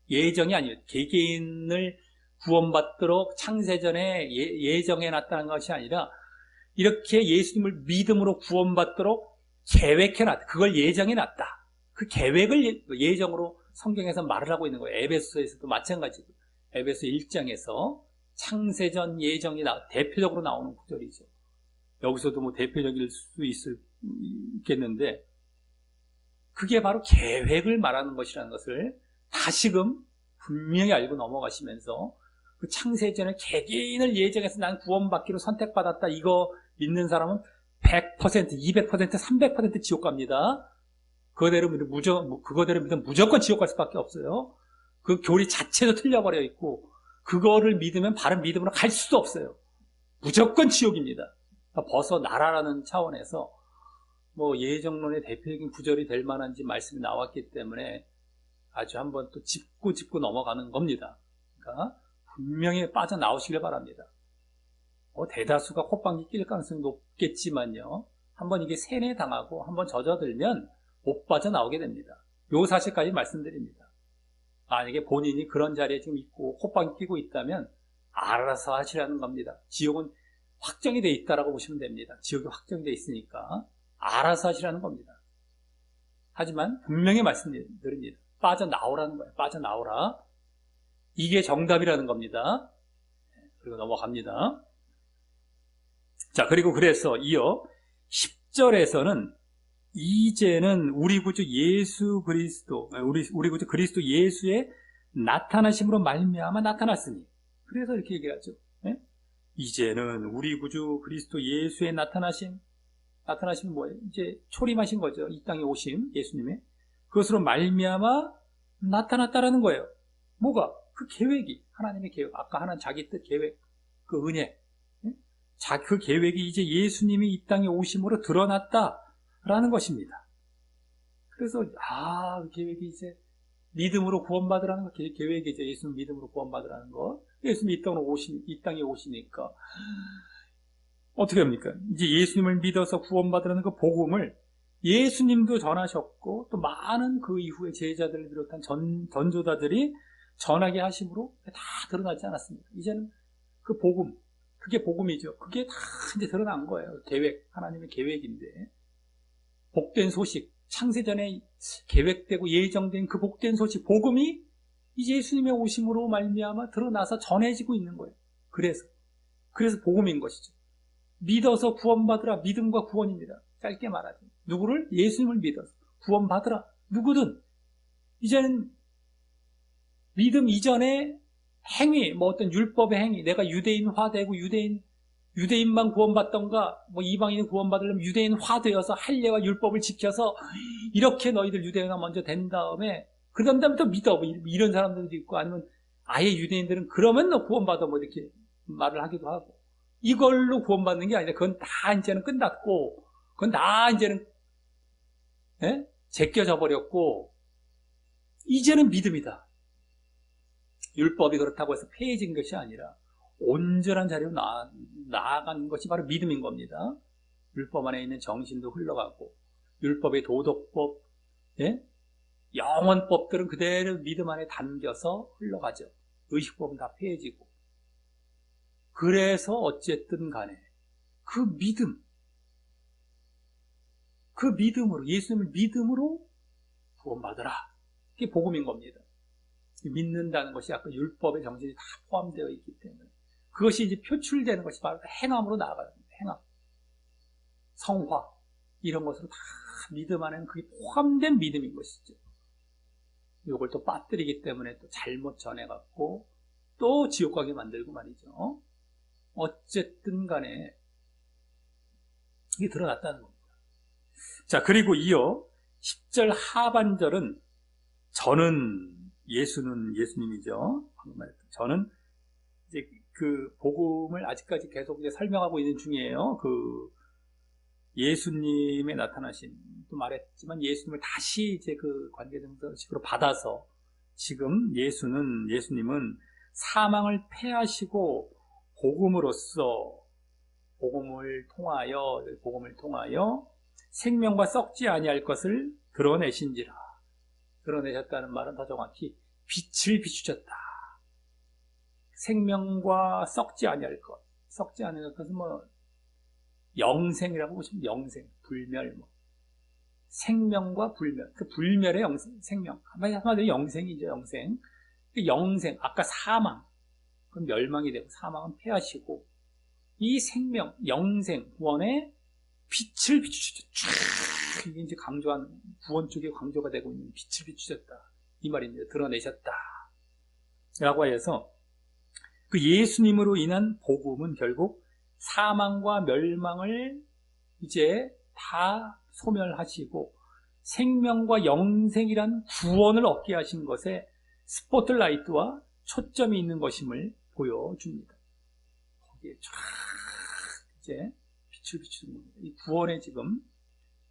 Speaker 1: 예정이 아니에요. 개개인을 구원받도록 창세전에 예정해놨다는 것이 아니라 이렇게 예수님을 믿음으로 구원받도록 계획해놨다. 그걸 예정해놨다. 그 계획을 예정으로 성경에서 말을 하고 있는 거예요. 에베소에서도 마찬가지고, 에베소 1장에서 창세전 예정이 대표적으로 나오는 구절이죠. 여기서도 대표적일 수 있겠는데, 그게 바로 계획을 말하는 것이라는 것을 다시금 분명히 알고 넘어가시면서, 그 창세전에 개개인을 예정해서 난 구원받기로 선택받았다, 이거 믿는 사람은 100%, 200%, 300% 지옥 갑니다. 그거대로 믿으면 무조건 지옥 갈 수밖에 없어요. 그 교리 자체도 틀려버려 있고, 그거를 믿으면 바른 믿음으로 갈 수도 없어요. 무조건 지옥입니다. 벗어나라라는 차원에서 예정론의 대표적인 구절이 될 만한지 말씀이 나왔기 때문에 아주 한번 또 짚고 넘어가는 겁니다. 그러니까 분명히 빠져나오시길 바랍니다. 대다수가 콧방귀 낄 가능성이 높겠지만요, 한번 이게 세뇌당하고 한번 젖어들면 못 빠져나오게 됩니다. 요 사실까지 말씀드립니다. 만약에 본인이 그런 자리에 지금 있고 콧방귀 끼고 있다면 알아서 하시라는 겁니다. 지옥은 확정이 돼 있다라고 보시면 됩니다. 지옥이 확정이 돼 있으니까 알아서 하시라는 겁니다. 하지만 분명히 말씀드립니다. 빠져나오라는 거예요. 빠져나오라. 이게 정답이라는 겁니다. 그리고 넘어갑니다. 자, 그리고 그래서 이어 10절에서는 이제는 우리 구주 예수 그리스도, 우리 구주 그리스도 예수의 나타나심으로 말미암아 나타났으니, 그래서 이렇게 얘기하죠. 네? 이제는 우리 구주 그리스도 예수의 나타나심은 뭐예요? 이제 초림하신 거죠. 이 땅에 오심, 예수님의. 그것으로 말미암아 나타났다라는 거예요. 뭐가? 그 계획이, 하나님의 계획, 아까 하나님 자기 뜻 계획, 그 은혜, 그 계획이 이제 예수님이 이 땅에 오심으로 드러났다라는 것입니다. 그래서 그 계획이 이제 믿음으로 구원받으라는 거, 계획이 이제 예수님 믿음으로 구원받으라는 거. 예수님이 이 땅에 오시니까 어떻게 합니까? 이제 예수님을 믿어서 구원받으라는 그 복음을 예수님도 전하셨고 또 많은 그 이후에 제자들을 비롯한 전도자들이 전하게 하심으로 다 드러나지 않았습니다. 이제는 그 복음, 그게 복음이죠. 그게 다 이제 드러난 거예요. 계획, 하나님의 계획인데 복된 소식, 창세전에 계획되고 예정된 그 복된 소식, 복음이 이제 예수님의 오심으로 말미암아 드러나서 전해지고 있는 거예요. 그래서 복음인 것이죠. 믿어서 구원받으라. 믿음과 구원입니다. 짧게 말하죠. 누구를? 예수님을 믿어서 구원받으라. 누구든. 이제는 믿음 이전에 행위, 뭐 어떤 율법의 행위, 내가 유대인화되고 유대인만 구원받던가, 뭐 이방인이 구원받으려면 유대인화되어서 할례와 율법을 지켜서 이렇게 너희들 유대인화 먼저 된 다음에 그 다음부터 믿어. 뭐 이런 사람들도 있고, 아니면 아예 유대인들은 그러면 너 구원받아. 뭐 이렇게 말을 하기도 하고. 이걸로 구원받는 게 아니라 그건 다 이제는 끝났고, 그건 다 이제는 제껴져 버렸고, 이제는 믿음이다. 율법이 그렇다고 해서 폐해진 것이 아니라 온전한 자리로 나아가는 것이 바로 믿음인 겁니다. 율법 안에 있는 정신도 흘러가고 율법의 도덕법, 영원법들은 그대로 믿음 안에 담겨서 흘러가죠. 의식법은 다 폐해지고. 그래서 어쨌든 간에 그 믿음으로, 예수님을 믿음으로 구원받으라. 그게 복음인 겁니다. 믿는다는 것이 아까 율법의 정신이 다 포함되어 있기 때문에 그것이 이제 표출되는 것이 바로 행함으로 나아가는 겁니다. 행함, 성화 이런 것으로 다 믿음 안에는 그게 포함된 믿음인 것이죠. 이걸 또 빠뜨리기 때문에 또 잘못 전해갖고 또 지옥 가게 만들고 말이죠. 어쨌든 간에 이게 드러났다는 겁니다. 자, 그리고 이어 10절 하반절은 예수는 예수님이죠. 방금 말했던 저는 이제 그 복음을 아직까지 계속 이제 설명하고 있는 중이에요. 그 예수님의 나타나심도 말했지만 예수님을 다시 이제 그 관계대명사식으로 받아서 지금 예수님은 사망을 패하시고 복음을 통하여 생명과 썩지 아니할 것을 드러내신지라. 드러내셨다는 말은 더 정확히 빛을 비추셨다. 생명과 썩지 아니할 것. 썩지 아니할 것은 뭐 영생이라고 보시면 영생, 불멸, 생명과 불멸. 그 불멸의 생명. 한마디로 영생이죠, 영생. 그 영생, 아까 사망. 그럼 멸망이 되고 사망은 패하시고 이 생명, 영생, 구원의 빛을 비추셨다. 이게 이제 강조한 구원 쪽에 강조가 되고 있는 빛을 비추셨다. 이 말입니다. 드러내셨다. 라고 해서 그 예수님으로 인한 복음은 결국 사망과 멸망을 이제 다 소멸하시고 생명과 영생이란 구원을 얻게 하신 것에 스포트라이트와 초점이 있는 것임을 보여줍니다. 거기에 쫙 이제 빛을 비추는 겁니다. 이 구원에 지금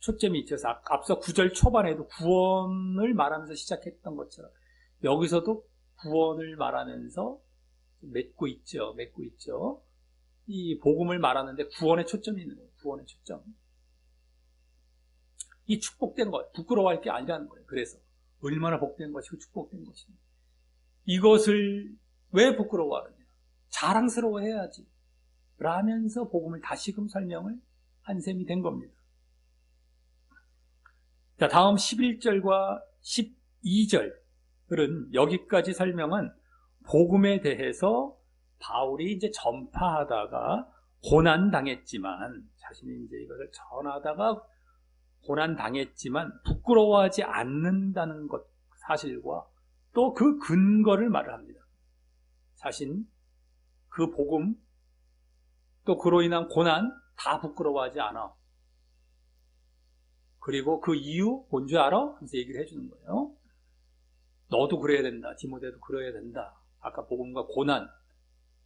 Speaker 1: 초점이 있어서 앞서 9절 초반에도 구원을 말하면서 시작했던 것처럼 여기서도 구원을 말하면서 맺고 있죠. 이 복음을 말하는데 구원에 초점이 있는 거예요. 구원의 초점. 이 축복된 것, 부끄러워할 게 아니라는 거예요. 그래서 얼마나 복된 것이고 축복된 것입니다. 이것을 왜 부끄러워하느냐? 자랑스러워해야지. 라면서 복음을 다시금 설명을 한 셈이 된 겁니다. 자, 다음 11절과 12절은 여기까지 설명은 복음에 대해서 바울이 이제 전파하다가 고난당했지만, 자신이 이제 이것을 전하다가 고난당했지만 부끄러워하지 않는다는 것 사실과 또 그 근거를 말을 합니다. 자신, 그 복음, 또 그로 인한 고난 다 부끄러워하지 않아. 그리고 그 이유 뭔지 알아? 하면서 얘기를 해주는 거예요. 너도 그래야 된다. 디모데도 그래야 된다. 아까 복음과 고난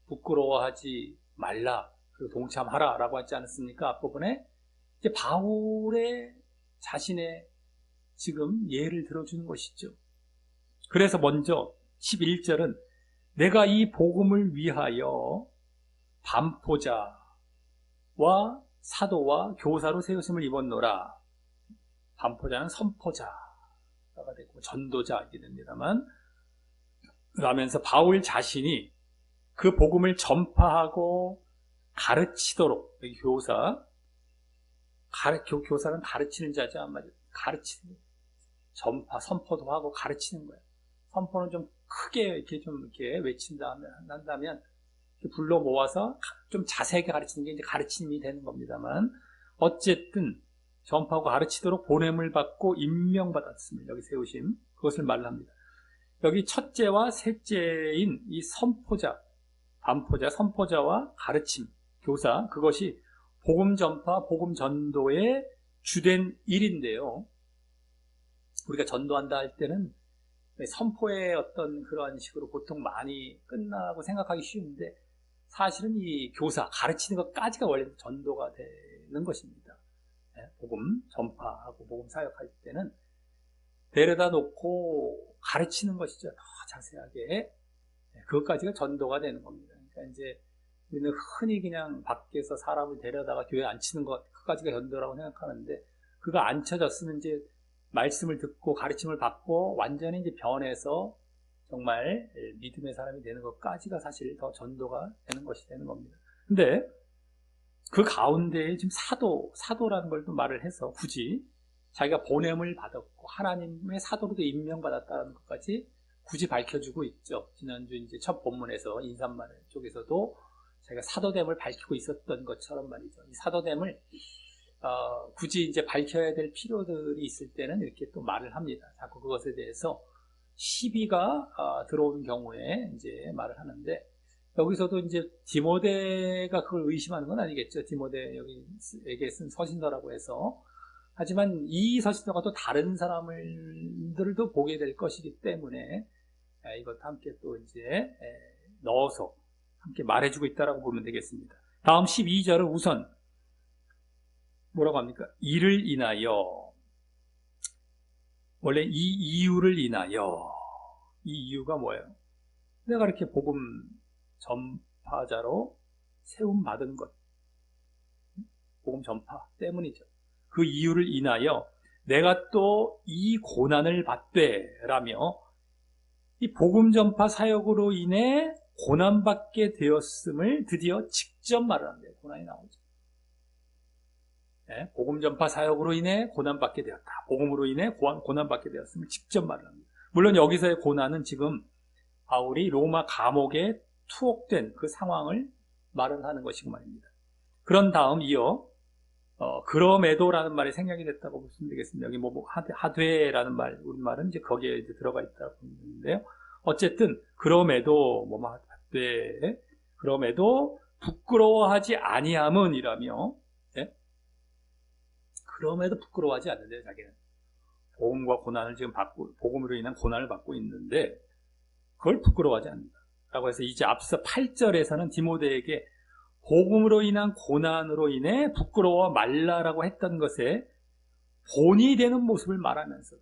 Speaker 1: 부끄러워하지 말라. 그리고 동참하라 라고 하지 않았습니까? 앞부분에 이제 바울의 자신의 지금 예를 들어주는 것이죠. 그래서 먼저 11절은 내가 이 복음을 위하여 반포자, 사도와 교사로 세우심을 입었노라. 반포자는 선포자가 되고 전도자 이렇게 됩니다만, 그러면서 바울 자신이 그 복음을 전파하고 가르치도록, 교사는 가르치는 자죠. 한마디로 가르치는, 전파, 선포도 하고 가르치는 거예요. 선포는 좀 크게 이렇게 외친다면 불러 모아서 좀 자세하게 가르치는 게 이제 가르침이 되는 겁니다만, 어쨌든 전파하고 가르치도록 보냄을 받고 임명받았음을 여기 세우심, 그것을 말합니다. 여기 첫째와 셋째인 이 선포자, 반포자, 선포자와 가르침, 교사, 그것이 복음 전파, 복음 전도의 주된 일인데요. 우리가 전도한다 할 때는 선포의 어떤 그런 식으로 보통 많이 끝나고 생각하기 쉬운데, 사실은 이 교사, 가르치는 것까지가 원래 전도가 되는 것입니다. 복음 전파하고 복음 사역할 때는 데려다 놓고 가르치는 것이죠. 더 자세하게. 그것까지가 전도가 되는 겁니다. 그러니까 이제 우리는 흔히 그냥 밖에서 사람을 데려다가 교회에 앉히는 것, 그까지가 전도라고 생각하는데, 그거 앉혀졌으면 이제 말씀을 듣고 가르침을 받고 완전히 이제 변해서 정말 믿음의 사람이 되는 것까지가 사실 더 전도가 되는 것이 되는 겁니다. 근데 그 가운데에 지금 사도라는 걸 또 말을 해서 굳이 자기가 보냄을 받았고 하나님의 사도로도 임명받았다는 것까지 굳이 밝혀주고 있죠. 지난주 이제 첫 본문에서 인사말 쪽에서도 자기가 사도됨을 밝히고 있었던 것처럼 말이죠. 이 사도됨을 굳이 이제 밝혀야 될 필요들이 있을 때는 이렇게 또 말을 합니다. 자꾸 그것에 대해서 시비가 들어오는 경우에 이제 말을 하는데, 여기서도 이제 디모데가 그걸 의심하는 건 아니겠죠. 디모데에게 쓴 서신서라고 해서. 하지만 이 서신서가 또 다른 사람들도 보게 될 것이기 때문에 이것 함께 또 이제 넣어서 함께 말해주고 있다라고 보면 되겠습니다. 다음 12절은 우선 뭐라고 합니까? 이를 인하여. 원래 이 이유를 인하여. 이 이유가 뭐예요? 내가 이렇게 복음 전파자로 세움받은 것, 복음 전파 때문이죠. 그 이유를 인하여 내가 또 이 고난을 받되라며, 이 복음 전파 사역으로 인해 고난받게 되었음을 드디어 직접 말을 합니다. 고난이 나오죠. 네, 복음 전파 사역으로 인해 고난받게 되었다. 복음으로 인해 고난받게 되었음을 직접 말을 합니다. 물론 여기서의 고난은 지금 바울이 로마 감옥에 투옥된 그 상황을 말을 하는 것이고 말입니다. 그런 다음 이어 그럼에도라는 말이 생략이 됐다고 보시면 되겠습니다. 여기 하되라는 말, 우리말은 이제 거기에 이제 들어가 있다고 보는데요. 어쨌든 그럼에도 하되, 그럼에도 부끄러워하지 아니함은이라며, 네? 그럼에도 부끄러워하지 않는데요. 자기는 복음과 고난을 지금 복음으로 인한 고난을 받고 있는데 그걸 부끄러워하지 않는다 라고 해서, 이제 앞서 8절에서는 디모데에게 복음으로 인한 고난으로 인해 부끄러워 말라라고 했던 것에 본이 되는 모습을 말하면서도,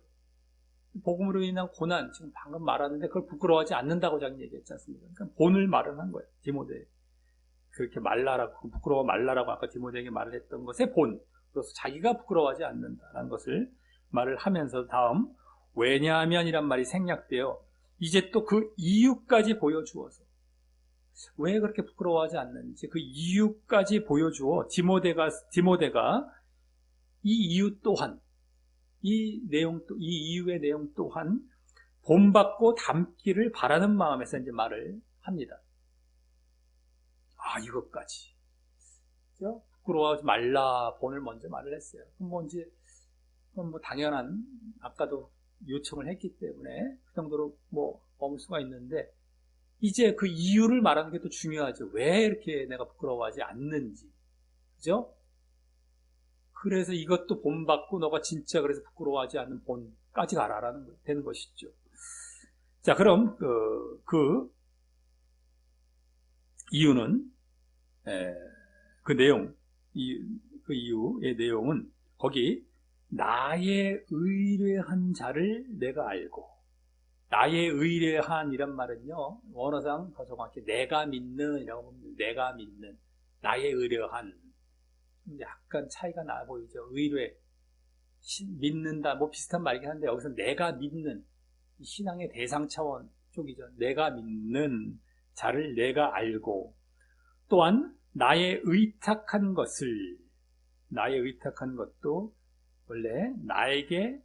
Speaker 1: 복음으로 인한 고난, 지금 방금 말하는데 그걸 부끄러워하지 않는다고 자기 얘기했지 않습니까? 그러니까 본을 말을 한 거예요. 디모데 그렇게 말라라고, 부끄러워 말라라고 아까 디모데에게 말을 했던 것의 본, 그래서 자기가 부끄러워하지 않는다라는 것을 말을 하면서 다음 왜냐하면이란 말이 생략되어 이제 또 그 이유까지 보여주어서 왜 그렇게 부끄러워하지 않는지 그 이유까지 보여주어 디모데가 이 이유 또한, 이 이유의 내용 또한 본받고 담기를 바라는 마음에서 이제 말을 합니다. 이것까지. 그렇죠? 부끄러워하지 말라, 본을 먼저 말을 했어요. 그건 뭐 당연한, 아까도 요청을 했기 때문에 그 정도로 머물 수가 있는데, 이제 그 이유를 말하는 게 또 중요하죠. 왜 이렇게 내가 부끄러워하지 않는지. 그죠? 그래서 이것도 본받고 너가 진짜 그래서 부끄러워하지 않는 본까지 가라라는 되는 것이죠. 자, 그럼 그 이유는, 그 내용, 그 이유의 내용은 거기 나의 의뢰한 자를 내가 알고, 나의 의뢰한이란 말은요, 원어상 더 정확히 내가 믿는 이라고 보면, 내가 믿는, 나의 의뢰한, 약간 차이가 나 보이죠. 의뢰, 믿는다, 뭐 비슷한 말이긴 한데 여기서 내가 믿는 신앙의 대상 차원 쪽이죠. 내가 믿는 자를 내가 알고 또한 나의 의탁한 것도 원래 나에게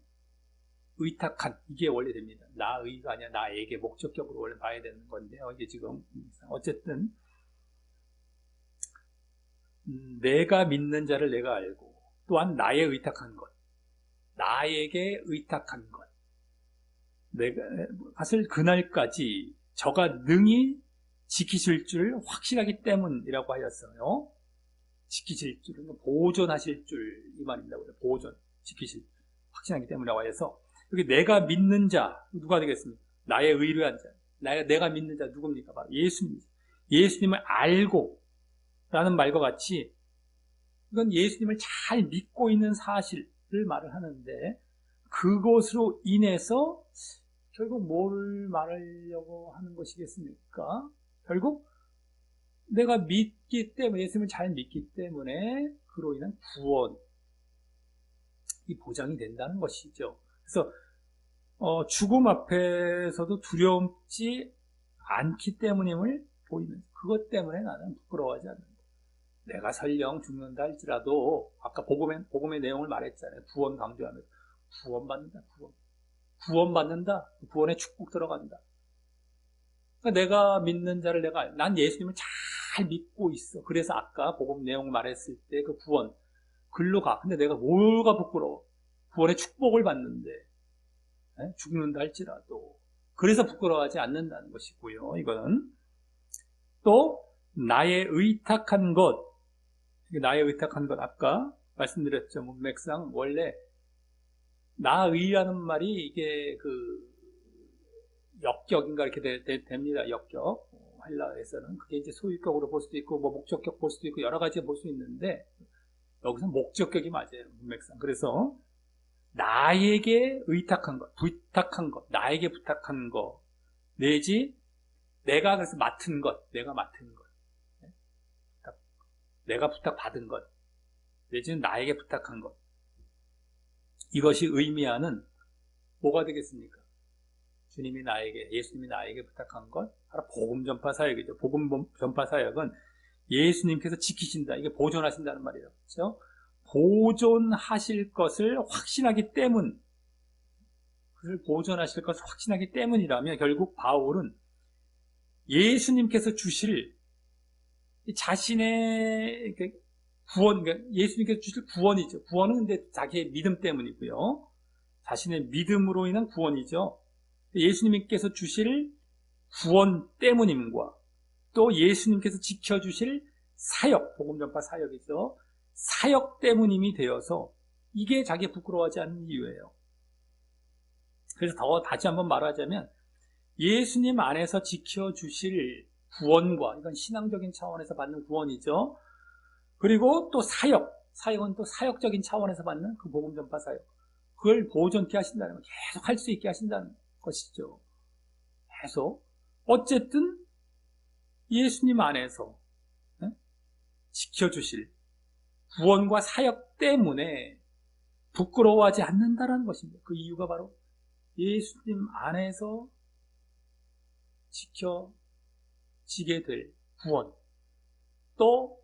Speaker 1: 의탁한 이게 원래 됩니다. 나의가 아니라 나에게 목적격으로 원래 봐야 되는 건데요. 이게 지금 어쨌든 내가 믿는 자를 내가 알고 또한 나의 의탁한 것 나에게 의탁한 것 내가 사실 그날까지 저가 능히 지키실 줄 확신하기 때문이라고 하였어요. 지키실 줄은 보존하실 줄 이 말입니다. 보존, 지키실 확신하기 때문이라고 하여서 여기 내가 믿는 자 누가 되겠습니까? 나의 의뢰한 자, 내가 믿는 자 누굽니까? 바로 예수님이죠. 예수님을 알고 라는 말과 같이 이건 예수님을 잘 믿고 있는 사실을 말을 하는데 그것으로 인해서 결국 뭘 말하려고 하는 것이겠습니까? 결국 내가 믿기 때문에 예수님을 잘 믿기 때문에 그로 인한 구원이 보장이 된다는 것이죠. 그래서 죽음 앞에서도 두렵지 않기 때문임을 보이면서 그것 때문에 나는 부끄러워하지 않는다. 내가 설령 죽는다 할지라도 아까 복음의 내용을 말했잖아요. 구원 강조하면서 구원받는다. 구원받는다. 구원의 축복 들어간다. 그러니까 내가 믿는 자를 난 예수님을 잘 믿고 있어. 그래서 아까 복음 내용 말했을 때 그 구원 글로 가. 근데 내가 뭐가 부끄러워. 구원의 축복을 받는데 죽는다 할지라도 그래서 부끄러워하지 않는다는 것이고요. 이거는 또 나의 의탁한 것 아까 말씀드렸죠. 문맥상 원래 나의라는 말이 이게 그 역격인가 이렇게 됩니다. 역격 헬라에서는 그게 이제 소유격으로 볼 수도 있고 뭐 목적격 볼 수도 있고 여러 가지 볼 수 있는데 여기서 목적격이 맞아요. 문맥상. 그래서 나에게 의탁한 것, 부탁한 것, 나에게 부탁한 것 내지 내가 그래서 맡은 것, 내가 부탁받은 것 내지는 나에게 부탁한 것 이것이 의미하는 뭐가 되겠습니까? 예수님이 나에게 부탁한 것 바로 복음 전파 사역이죠. 복음 전파 사역은 예수님께서 지키신다. 이게 보존하신다는 말이에요. 그렇죠? 보존하실 것을 확신하기 때문이라면 결국 바울은 예수님께서 주실 자신의 구원, 예수님께서 주실 구원이죠. 구원은 근데 자기의 믿음 때문이고요. 자신의 믿음으로 인한 구원이죠. 예수님께서 주실 구원 때문임과 또 예수님께서 지켜주실 사역, 복음전파 사역이죠. 사역 때문임이 되어서 이게 자기 부끄러워하지 않는 이유예요. 그래서 다시 한번 말하자면 예수님 안에서 지켜주실 구원과 이건 신앙적인 차원에서 받는 구원이죠. 그리고 또 사역은 또 사역적인 차원에서 받는 그 복음전파 사역. 그걸 보존케 하신다는 거, 계속 할 수 있게 하신다는 것이죠. 계속. 어쨌든 예수님 안에서 지켜주실 구원과 사역 때문에 부끄러워하지 않는다는 것입니다. 그 이유가 바로 예수님 안에서 지켜지게 될 구원, 또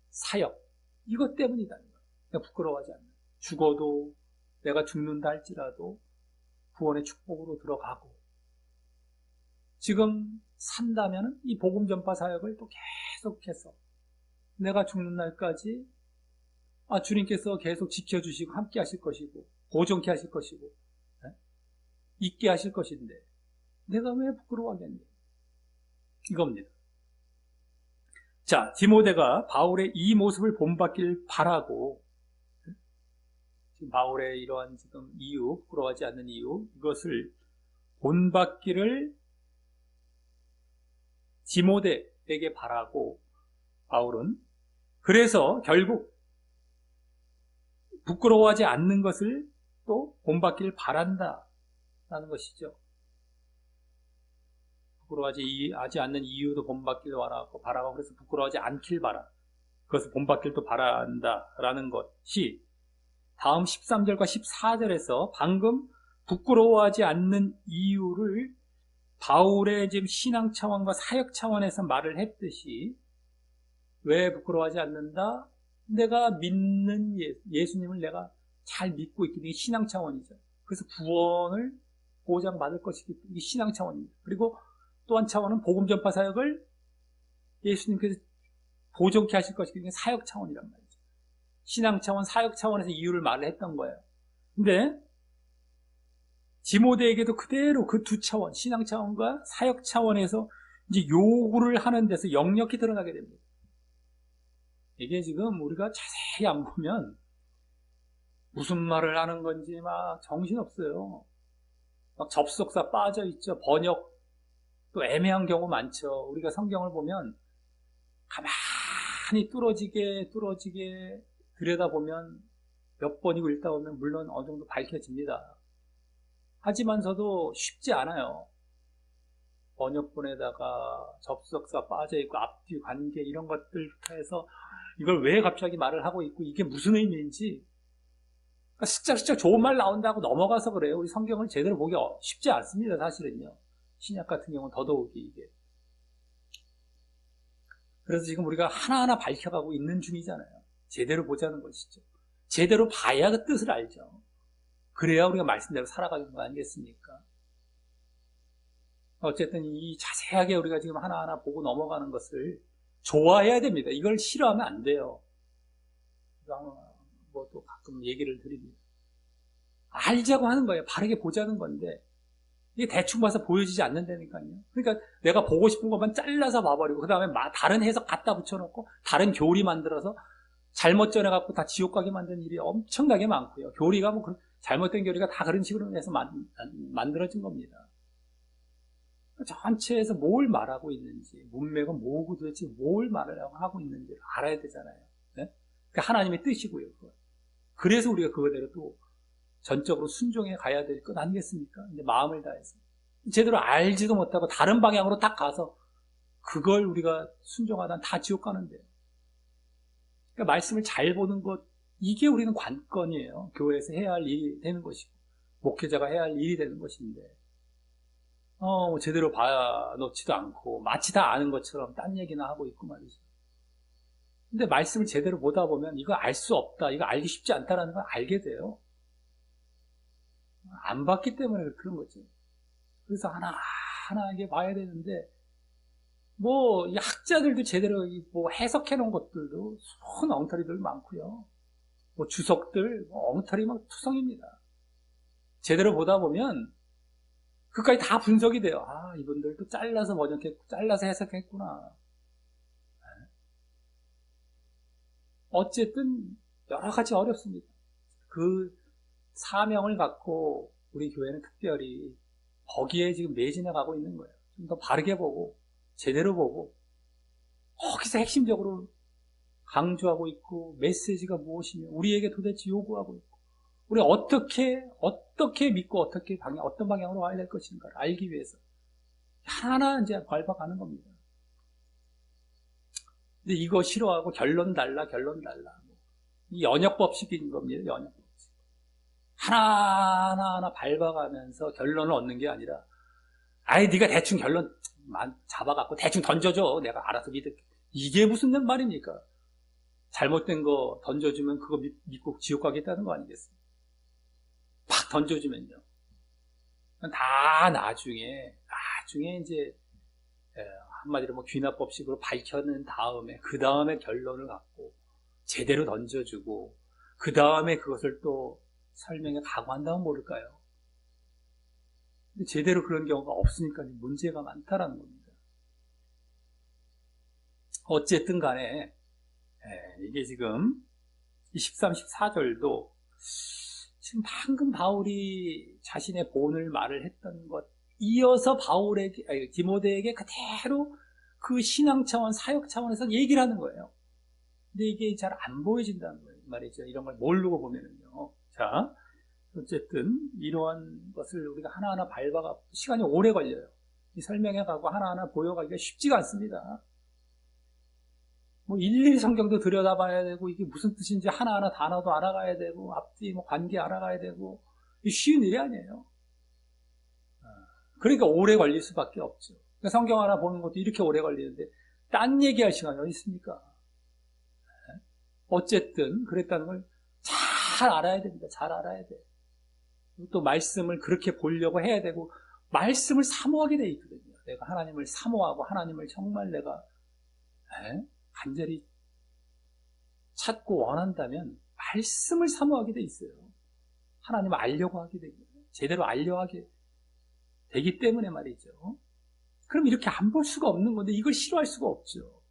Speaker 1: 사역, 이것 때문이다는 거예요. 그러니까 부끄러워하지 않는. 죽어도 내가 죽는다 할지라도 구원의 축복으로 들어가고 지금 산다면 이 복음 전파 사역을 또 계속해서 내가 죽는 날까지 주님께서 계속 지켜주시고 함께 하실 것이고 보존케 하실 것이고 있게 하실 것인데 내가 왜 부끄러워하겠니? 이겁니다. 자, 디모데가 바울의 이 모습을 본받길 바라고 지금 바울의 이러한 지금 이유, 부끄러워하지 않는 이유 이것을 본받기를 디모데에게 바라고 바울은 그래서 결국 부끄러워하지 않는 것을 또 본받기를 바란다라는 것이죠. 부끄러워하지 않는 이유도 본받기를 바라고 그래서 부끄러워하지 않길 바라. 그것을 본받길 또 바란다라는 것이 다음 13절과 14절에서 방금 부끄러워하지 않는 이유를 바울의 지금 신앙 차원과 사역 차원에서 말을 했듯이, 왜 부끄러워하지 않는다? 내가 믿는 예수님을 내가 잘 믿고 있기 때문에 신앙 차원이죠. 그래서 구원을 보장받을 것이기 때문에 이게 신앙 차원입니다. 그리고 또 한 차원은 복음 전파 사역을 예수님께서 보존케 하실 것이기 때문에 사역 차원이란 말이죠. 신앙 차원, 사역 차원에서 이유를 말을 했던 거예요. 근데 디모데에게도 그대로 그 두 차원, 신앙 차원과 사역 차원에서 이제 요구를 하는 데서 역력히 드러나게 됩니다. 이게 지금 우리가 자세히 안 보면 무슨 말을 하는 건지 막 정신없어요. 막 접속사 빠져있죠. 번역 또 애매한 경우 많죠. 우리가 성경을 보면 가만히 뚫어지게 들여다보면 몇 번이고 읽다 보면 물론 어느 정도 밝혀집니다. 하지만서도 쉽지 않아요. 번역본에다가 접속사 빠져있고 앞뒤 관계 이런 것들부터 해서 이걸 왜 갑자기 말을 하고 있고 이게 무슨 의미인지 슬쩍슬쩍 좋은 말 나온다고 넘어가서 그래요. 우리 성경을 제대로 보기 쉽지 않습니다. 사실은요. 신약 같은 경우는 더더욱이 이게. 그래서 지금 우리가 하나하나 밝혀가고 있는 중이잖아요. 제대로 보자는 것이죠. 제대로 봐야 그 뜻을 알죠. 그래야 우리가 말씀대로 살아가는 거 아니겠습니까? 어쨌든 이 자세하게 우리가 지금 하나하나 보고 넘어가는 것을 좋아해야 됩니다. 이걸 싫어하면 안 돼요. 뭐 또 가끔 얘기를 드립니다. 알자고 하는 거예요. 바르게 보자는 건데 이게 대충 봐서 보여지지 않는다니까요. 그러니까 내가 보고 싶은 것만 잘라서 봐버리고 그 다음에 다른 해석 갖다 붙여놓고 다른 교리 만들어서 잘못 전해갖고 다 지옥 가게 만드는 일이 엄청나게 많고요. 교리가 뭐 잘못된 교리가 다 그런 식으로 해서 만들어진 겁니다. 전체에서 뭘 말하고 있는지, 문맥은 뭐고 도대체 뭘 말하려고 하고 있는지 알아야 되잖아요. 네? 그러니까 하나님의 뜻이고요. 그거. 그래서 우리가 그거대로 또 전적으로 순종해 가야 될 것 아니겠습니까? 이제 마음을 다해서. 제대로 알지도 못하고 다른 방향으로 딱 가서 그걸 우리가 순종하다 다 지옥 가는데요. 그러니까 말씀을 잘 보는 것, 이게 우리는 관건이에요. 교회에서 해야 할 일이 되는 것이고, 목회자가 해야 할 일이 되는 것인데, 제대로 봐놓지도 않고, 마치 다 아는 것처럼 딴 얘기나 하고 있고 말이죠. 근데 말씀을 제대로 보다 보면 이거 알 수 없다, 이거 알기 쉽지 않다라는 걸 알게 돼요. 안 봤기 때문에 그런 거죠. 그래서 하나하나 이게 봐야 되는데, 이 학자들도 제대로 해석해 놓은 것들도 손 엉터리들 많고요. 주석들, 엉터리 막 투성입니다. 제대로 보다 보면, 그까지 다 분석이 돼요. 이분들도 잘라서 번역했고, 잘라서 해석했구나. 어쨌든, 여러 가지 어렵습니다. 그 사명을 갖고, 우리 교회는 특별히, 거기에 지금 매진해 가고 있는 거예요. 좀 더 바르게 보고, 제대로 보고, 거기서 핵심적으로 강조하고 있고, 메시지가 무엇이며, 우리에게 도대체 요구하고 있고, 우리 어떻게 믿고 어떤 방향으로 와야 될 것인가를 알기 위해서 하나 이제 밟아가는 겁니다. 근데 이거 싫어하고 결론 달라. 이 연역법칙인 겁니다. 연역법칙. 하나하나 밟아가면서 결론을 얻는 게 아니라, 네가 대충 결론만 잡아갖고 대충 던져줘. 내가 알아서 믿을게. 이게 무슨 말입니까? 잘못된 거 던져주면 그거 믿고 지옥 가겠다는 거 아니겠습니까? 팍 던져주면요. 다 나중에 이제, 한마디로 귀납법식으로 밝혀낸 다음에, 그 다음에 결론을 갖고, 제대로 던져주고, 그 다음에 그것을 또 설명에 각오한다면 모를까요? 근데 제대로 그런 경우가 없으니까 문제가 많다라는 겁니다. 어쨌든 간에, 이게 지금, 이 13, 14절도, 지금 방금 바울이 자신의 본을 말을 했던 것, 이어서 디모데에게 그대로 그 신앙 차원, 사역 차원에서 얘기를 하는 거예요. 근데 이게 잘 안 보여진다는 거예요. 말이죠. 이런 걸 모르고 보면은요. 자, 어쨌든 이러한 것을 우리가 하나하나 밟아가고 시간이 오래 걸려요. 이 설명해가고 하나하나 보여가기가 쉽지가 않습니다. 뭐 일일이 성경도 들여다봐야 되고 이게 무슨 뜻인지 하나하나 단어도 알아가야 되고 앞뒤 뭐 관계 알아가야 되고 이게 쉬운 일이 아니에요. 그러니까 오래 걸릴 수밖에 없죠. 그러니까 성경 하나 보는 것도 이렇게 오래 걸리는데 딴 얘기할 시간이 어디 있습니까? 어쨌든 그랬다는 걸 잘 알아야 됩니다. 잘 알아야 돼. 또 말씀을 그렇게 보려고 해야 되고 말씀을 사모하게 돼 있거든요. 내가 하나님을 사모하고 하나님을 정말 내가 간절히 찾고 원한다면 말씀을 사모하게 돼 있어요. 하나님을 알려고 하게 되고 제대로 알려하게 되기 때문에 말이죠. 그럼 이렇게 안 볼 수가 없는 건데 이걸 싫어할 수가 없죠.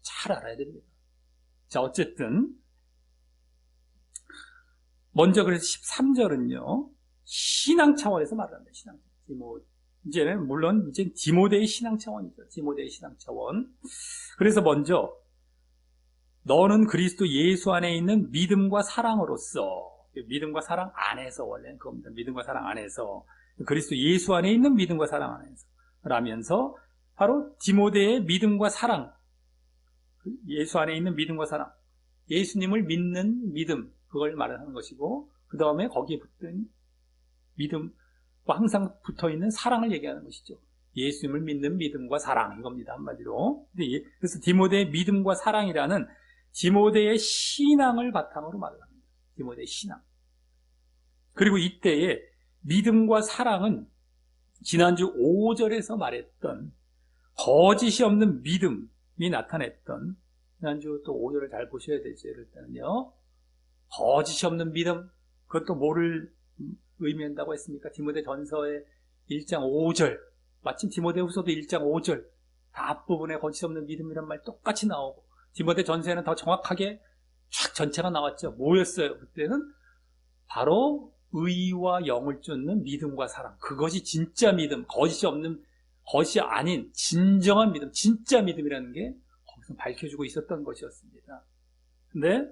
Speaker 1: 잘 알아야 됩니다. 자, 어쨌든 먼저 그래서 13절은요 신앙 차원에서 말합니다. 신앙 차원. 이제는 물론 이제 디모데의 신앙 차원이죠. 디모데의 신앙 차원. 그래서 먼저 너는 그리스도 예수 안에 있는 믿음과 사랑으로서, 믿음과 사랑 안에서, 원래는 그겁니다. 믿음과 사랑 안에서, 그리스도 예수 안에 있는 믿음과 사랑 안에서 라면서 바로 디모데의 믿음과 사랑, 예수 안에 있는 믿음과 사랑, 예수님을 믿는 믿음, 그걸 말하는 것이고, 그 다음에 거기에 붙은 믿음과 항상 붙어있는 사랑을 얘기하는 것이죠. 예수님을 믿는 믿음과 사랑, 이겁니다. 한마디로. 그래서 디모데의 믿음과 사랑이라는 디모데의 신앙을 바탕으로 말을 합니다. 디모데의 신앙. 그리고 이때의 믿음과 사랑은 지난주 5절에서 말했던 거짓이 없는 믿음이 나타냈던, 지난주 또 5절을 잘 보셔야 되죠. 일단은요. 거짓이 없는 믿음, 그것도 뭐를 의미한다고 했습니까? 디모데 전서의 1장 5절, 마침 디모데 후서도 1장 5절, 다 앞부분에 거짓이 없는 믿음이란 말 똑같이 나오고, 디모데 전서에는 더 정확하게 쫙 전체가 나왔죠. 뭐였어요? 그때는 바로 의와 영을 쫓는 믿음과 사랑. 그것이 진짜 믿음, 거짓이 없는, 거짓이 아닌 진정한 믿음, 진짜 믿음이라는 게 거기서 밝혀주고 있었던 것이었습니다. 근데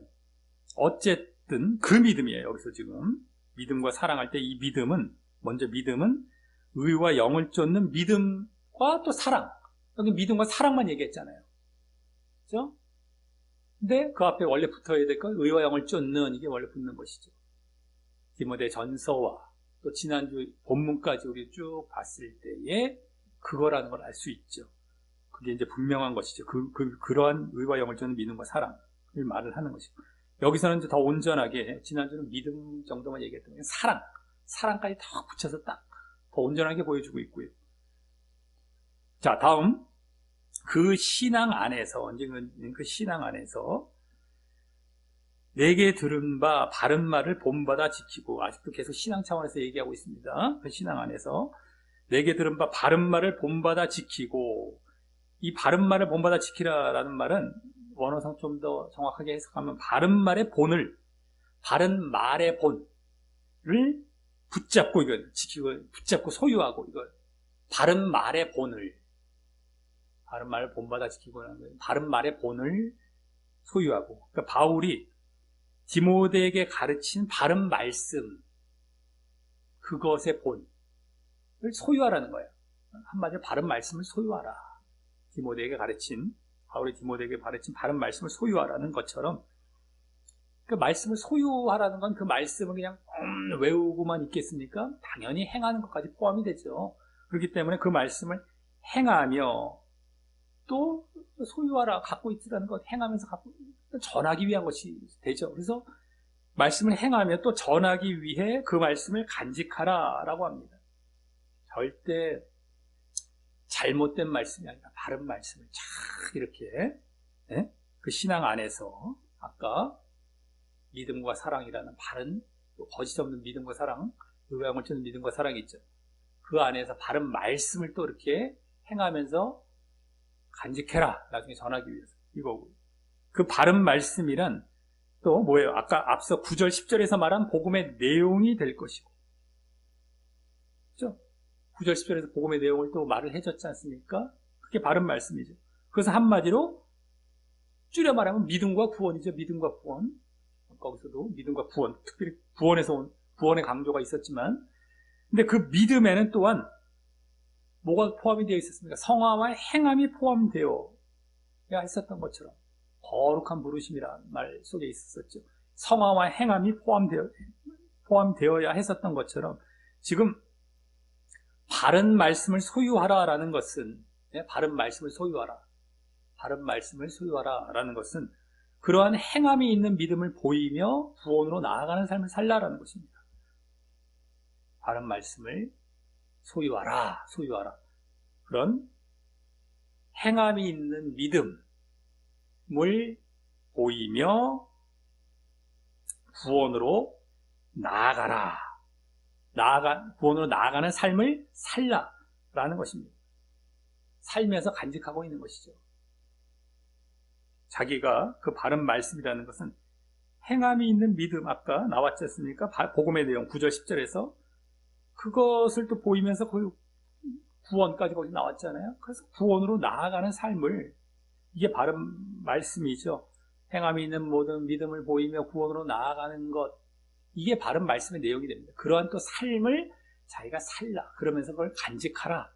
Speaker 1: 어쨌든 그 믿음이에요. 여기서 지금 믿음과 사랑할 때 이 믿음은, 먼저 믿음은 의와 영을 쫓는 믿음과 또 사랑. 여기 믿음과 사랑만 얘기했잖아요. 그렇죠? 근데 그 앞에 원래 붙어야 될 건 의와 영을 쫓는, 이게 원래 붙는 것이죠. 디모데 전서와 또 지난주 본문까지 우리 쭉 봤을 때에 그거라는 걸 알 수 있죠. 그게 이제 분명한 것이죠. 그러한 의와 영을 쫓는 믿음과 사랑을 말을 하는 것이고, 여기서는 이제 더 온전하게, 지난주는 믿음 정도만 얘기했던 게 사랑까지 더 붙여서 딱 더 온전하게 보여주고 있고요. 자, 다음 그 신앙 안에서, 이제 그 신앙 안에서 내게 들은 바 바른 말을 본받아 지키고, 아직도 계속 신앙 차원에서 얘기하고 있습니다. 그 신앙 안에서 내게 들은 바 바른 말을 본받아 지키고, 이 바른 말을 본받아 지키라라는 말은 원어상 좀 더 정확하게 해석하면 바른 말의 본을, 바른 말의 본을 붙잡고, 이걸 지키고, 붙잡고 소유하고, 이걸 바른 말의 본을, 바른 말을 본받아 지키고 하는 거예요. 바른 말의 본을 소유하고. 그러니까 바울이 디모데에게 가르친 바른 말씀, 그것의 본을 소유하라는 거예요. 한마디로 바른 말씀을 소유하라. 바울이 디모데에게 가르친 바른 말씀을 소유하라는 것처럼, 그 말씀을 소유하라는 건 그 말씀을 그냥 외우고만 있겠습니까? 당연히 행하는 것까지 포함이 되죠. 그렇기 때문에 그 말씀을 행하며 또 소유하라, 갖고 있으라는 것, 행하면서 전하기 위한 것이 되죠. 그래서 말씀을 행하며 또 전하기 위해 그 말씀을 간직하라라고 합니다. 절대 잘못된 말씀이 아니라 바른 말씀을 쫙 이렇게, 그 신앙 안에서 아까 믿음과 사랑이라는 바른, 거짓 없는 믿음과 사랑, 의와 영을 쫓는 믿음과 사랑이 있죠. 그 안에서 바른 말씀을 또 이렇게 행하면서 간직해라, 나중에 전하기 위해서. 이거고. 그 바른 말씀이란 또 뭐예요? 아까 앞서 9절, 10절에서 말한 복음의 내용이 될 것이고. 그렇죠? 9절, 10절에서 복음의 내용을 또 말을 해줬지 않습니까? 그게 바른 말씀이죠. 그래서 한마디로 줄여 말하면 믿음과 구원이죠. 믿음과 구원. 거기서도 믿음과 구원, 특별히 구원에서 온 구원의 강조가 있었지만, 근데 그 믿음에는 또한 뭐가 포함이 되어 있었습니까? 성화와 행함이 포함되어 했었던 것처럼 거룩한 부르심이라는 말 속에 있었죠. 성화와 행함이 포함되어야 했었던 것처럼 지금 바른 말씀을 소유하라라는 것은 바른 말씀을 소유하라라는 것은 그러한 행함이 있는 믿음을 보이며 구원으로 나아가는 삶을 살라라는 것입니다. 바른 말씀을 소유하라. 그런 행함이 있는 믿음을 보이며 구원으로 구원으로 나아가는 삶을 살라라는 것입니다. 살면서 간직하고 있는 것이죠. 자기가 그 바른 말씀이라는 것은 행함이 있는 믿음, 아까 나왔지 않습니까? 복음의 내용 9절 10절에서 그것을 또 보이면서 그 구원까지 거기 나왔잖아요. 그래서 구원으로 나아가는 삶을, 이게 바른 말씀이죠. 행함이 있는 모든 믿음을 보이며 구원으로 나아가는 것, 이게 바른 말씀의 내용이 됩니다. 그러한 또 삶을 자기가 살라, 그러면서 그걸 간직하라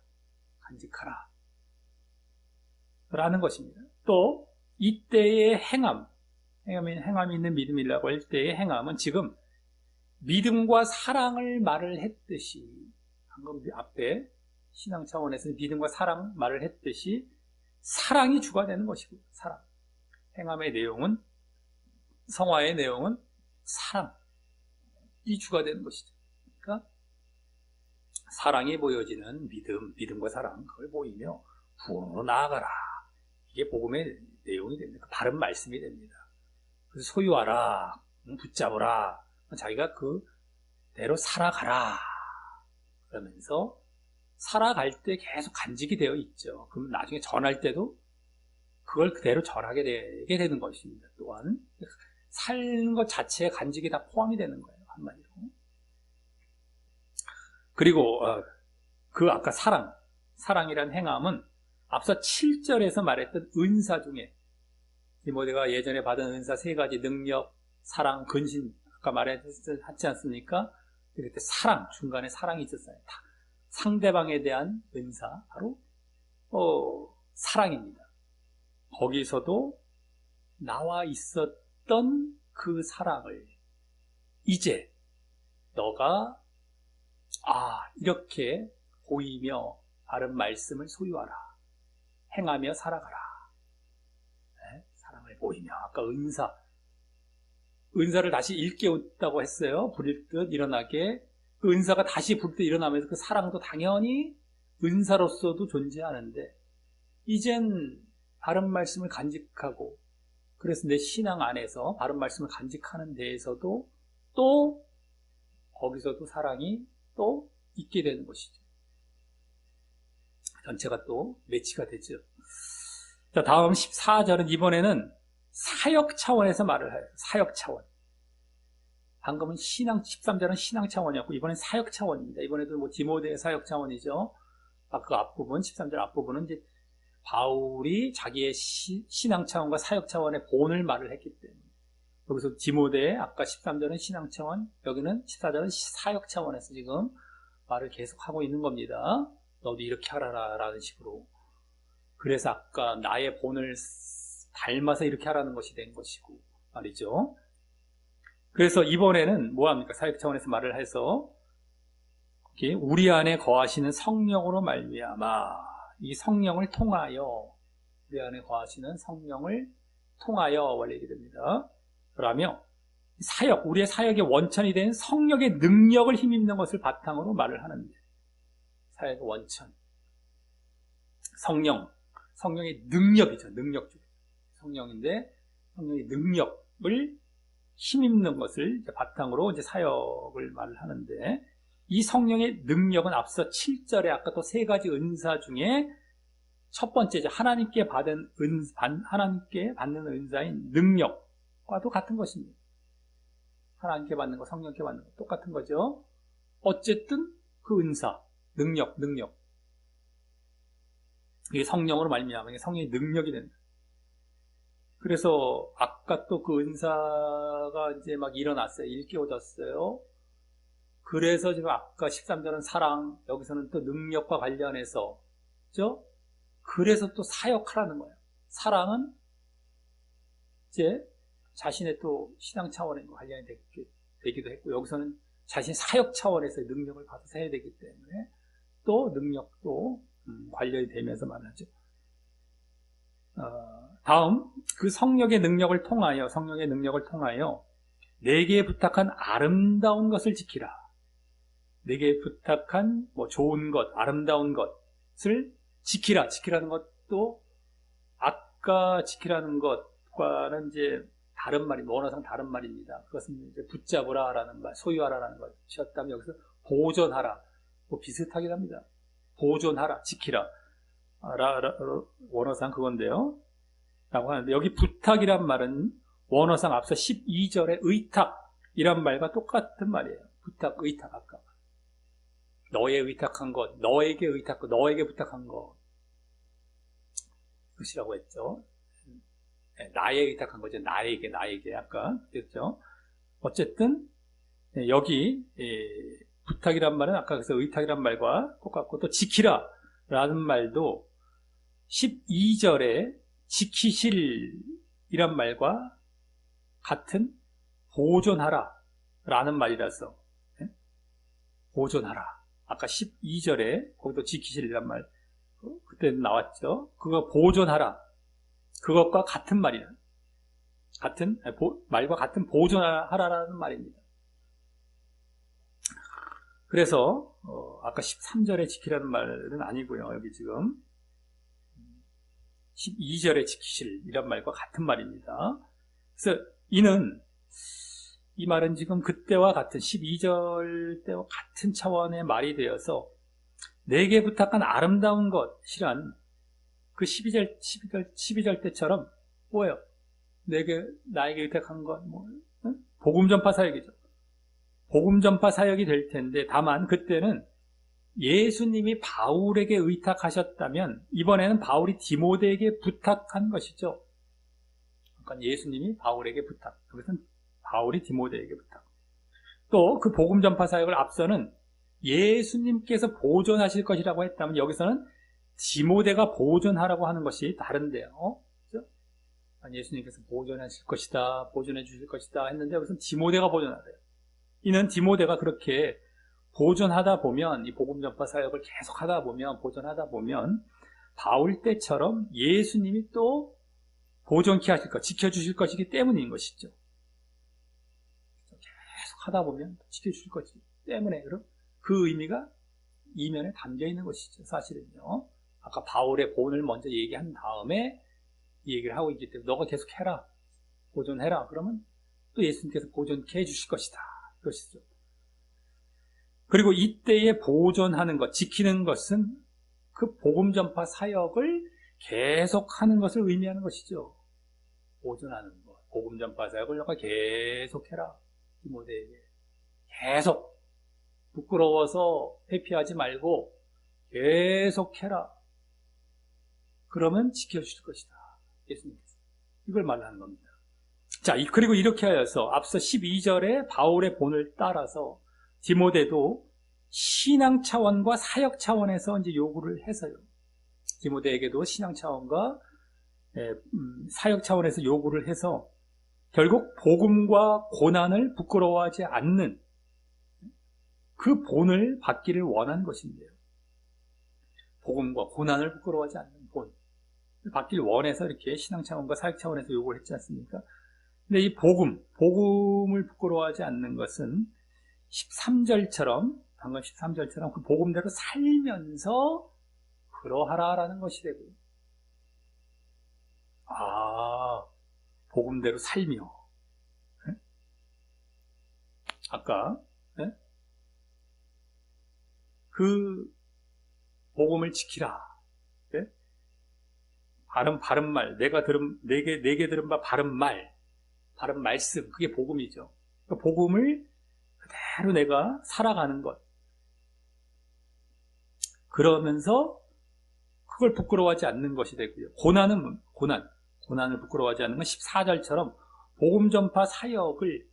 Speaker 1: 라는 것입니다. 또 이때의 행함이 있는 믿음이라고 할 때의 행함은 지금 믿음과 사랑을 말을 했듯이, 방금 앞에 신앙 차원에서 믿음과 사랑 말을 했듯이 사랑이 주가 되는 것이고요. 사랑. 행함의 내용은, 성화의 내용은 사랑이 주가 되는 것이죠. 그러니까 사랑이 보여지는 믿음과 사랑, 그걸 보이며 구원으로 나아가라. 이게 복음의 내용이 됩니다. 바른 말씀이 됩니다. 그래서 소유하라, 붙잡으라, 자기가 그대로 살아가라. 그러면서 살아갈 때 계속 간직이 되어 있죠. 그럼 나중에 전할 때도 그걸 그대로 전하게 되게 되는 것입니다. 또한 사는 것 자체에 간직이 다 포함이 되는 거예요. 한마디로. 그리고 아까 사랑이란 행함은 앞서 7절에서 말했던 은사 중에 디모데가 예전에 받은 은사 3가지, 능력, 사랑, 근신, 아까 말했지 않습니까? 그때 중간에 사랑이 있었어요. 상대방에 대한 은사, 바로 사랑입니다. 거기서도 나와 있었던 그 사랑을 이제 너가 이렇게 보이며 바른 말씀을 소유하라, 행하며 살아가라. 네? 사랑을 보이며, 아까 은사를 다시 일깨웠다고 했어요. 불일 듯 일어나게. 그 은사가 다시 불 때 일어나면서 그 사랑도 당연히 은사로서도 존재하는데, 이젠 바른 말씀을 간직하고, 그래서 내 신앙 안에서 바른 말씀을 간직하는 데에서도 또 거기서도 사랑이 또 있게 되는 것이죠. 전체가 또 매치가 되죠. 자, 다음 14절은 이번에는 사역 차원에서 말을 해요. 사역 차원. 방금은 13절은 신앙 차원이었고, 이번엔 사역 차원입니다. 이번에도 디모데의 사역 차원이죠. 그 앞부분, 13절 앞부분은 이제 바울이 자기의 신앙 차원과 사역 차원의 본을 말을 했기 때문에, 여기서 디모데의 아까 13절은 신앙 차원, 여기는 14절은 사역 차원에서 지금 말을 계속하고 있는 겁니다. 너도 이렇게 하라라 라는 식으로. 그래서 아까 나의 본을 닮아서 이렇게 하라는 것이 된 것이고 말이죠. 그래서 이번에는 뭐합니까? 사역 차원에서 말을 해서 우리 안에 거하시는 성령으로 말미암아, 이 성령을 통하여, 우리 안에 거하시는 성령을 통하여 원래 이렇게 됩니다. 그러면 우리의 사역의 원천이 된 성령의 능력을 힘입는 것을 바탕으로 말을 하는데, 사역의 원천, 성령의 능력이죠. 능력 쪽. 성령인데 성령의 능력을 힘입는 것을 바탕으로 이제 사역을 말을 하는데, 이 성령의 능력은 앞서 7절에 아까 또 3가지 은사 중에 첫 번째죠. 하나님께 받는 은사인 능력과도 같은 것입니다. 하나님께 받는 거, 성령께 받는 거 똑같은 거죠. 어쨌든 그 은사, 능력. 이게 성령으로 말미암아 성령의 능력이 된다. 그래서 아까 또 그 은사가 이제 막 일어났어요. 일깨워졌어요. 그래서 지금 아까 13절은 사랑, 여기서는 또 능력과 관련해서, 그죠? 그래서 또 사역하라는 거예요. 사랑은 이제 자신의 또 신앙 차원에 관련이 되기도 했고, 여기서는 자신 사역 차원에서 능력을 받아서 해야 되기 때문에 또 능력도 관련이 되면서 말하죠. 다음, 그 성령의 능력을 통하여 내게 부탁한 아름다운 것을 지키라. 내게 부탁한 좋은 것, 아름다운 것을 지키라. 지키라는 것도 아까 지키라는 것과는 이제 다른 말입니다. 원어상 다른 말입니다. 그것은 이제 붙잡으라라는 말, 소유하라라는 것이었다면 여기서 보존하라. 비슷하긴 합니다. 보존하라, 지키라. 원어상 그건데요. 라고 하는데, 여기 부탁이란 말은 원어상 앞서 12절의 의탁이란 말과 똑같은 말이에요. 부탁, 의탁, 아까. 너에 의탁한 것, 너에게 의탁한 것, 너에게 부탁한 것. 그것이라고 했죠. 나에 의탁한 거죠. 나에게, 아까. 그랬죠. 어쨌든, 여기, 부탁이란 말은 아까 그래서 의탁이란 말과 똑같고, 또 지키라 라는 말도 12절에 지키실이란 말과 같은 보존하라 라는 말이라서, 보존하라. 아까 12절에 거기도 지키실이란 말, 그때 나왔죠. 그거 보존하라. 그것과 같은 말이야. 말과 같은 보존하라라는 말입니다. 그래서, 아까 13절에 지키라는 말은 아니고요. 여기 지금 12절에 지키실이란 말과 같은 말입니다. 그래서 이 말은 지금 그때와 같은 12절 때와 같은 차원의 말이 되어서 내게 부탁한 아름다운 것이란 그 12절 때처럼 뭐예요? 나에게 부탁한 것, 복음 전파 사역이죠. 복음 전파 사역이 될 텐데, 다만 그때는 예수님이 바울에게 의탁하셨다면 이번에는 바울이 디모데에게 부탁한 것이죠. 그러니까 예수님이 바울에게 부탁, 그것은 바울이 디모데에게 부탁. 또 그 복음 전파 사역을 앞서는 예수님께서 보존하실 것이라고 했다면 여기서는 디모데가 보존하라고 하는 것이 다른데요. 그렇죠? 예수님께서 보존하실 것이다, 보존해 주실 것이다 했는데 여기서는 디모데가 보존하래요. 이는 디모데가 그렇게 보존하다 보면, 이 복음 전파 사역을 계속 하다 보면, 보존하다 보면 바울 때처럼 예수님이 또 보존케 하실 것, 지켜주실 것이기 때문인 것이죠. 계속 하다 보면 지켜주실 것이기 때문에, 그럼 그 의미가 이면에 담겨 있는 것이죠. 사실은요. 아까 바울의 본을 먼저 얘기한 다음에 이 얘기를 하고 있기 때문에 너가 계속 해라, 보존해라. 그러면 또 예수님께서 보존케 해주실 것이다. 그것이죠. 그리고 이때에 보존하는 것, 지키는 것은 그 복음 전파 사역을 계속하는 것을 의미하는 것이죠. 보존하는 것, 복음 전파 사역을 너가 계속해라. 디모데에게 계속, 부끄러워서 회피하지 말고 계속해라. 그러면 지켜주실 것이다. 예수님께서 이걸 말하는 겁니다. 자, 그리고 이렇게 하여서 앞서 12절에 바울의 본을 따라서 디모데도 신앙 차원과 사역 차원에서 이제 요구를 해서요. 디모데에게도 신앙 차원과 사역 차원에서 요구를 해서 결국 복음과 고난을 부끄러워하지 않는 그 본을 받기를 원한 것인데요. 복음과 고난을 부끄러워하지 않는 본을 받기를 원해서 이렇게 신앙 차원과 사역 차원에서 요구를 했지 않습니까? 근데 이 복음을 부끄러워하지 않는 것은 13절처럼, 방금 13절처럼 그 복음대로 살면서 그러하라라는 것이 되고요. 복음대로 살며. 아까, 그 복음을 지키라. 바른 말, 내게 들은 바 바른 말씀, 그게 복음이죠. 그러니까 복음을 그대로 내가 살아가는 것. 그러면서 그걸 부끄러워하지 않는 것이 되고요. 고난을 부끄러워하지 않는 건 14절처럼 복음 전파 사역을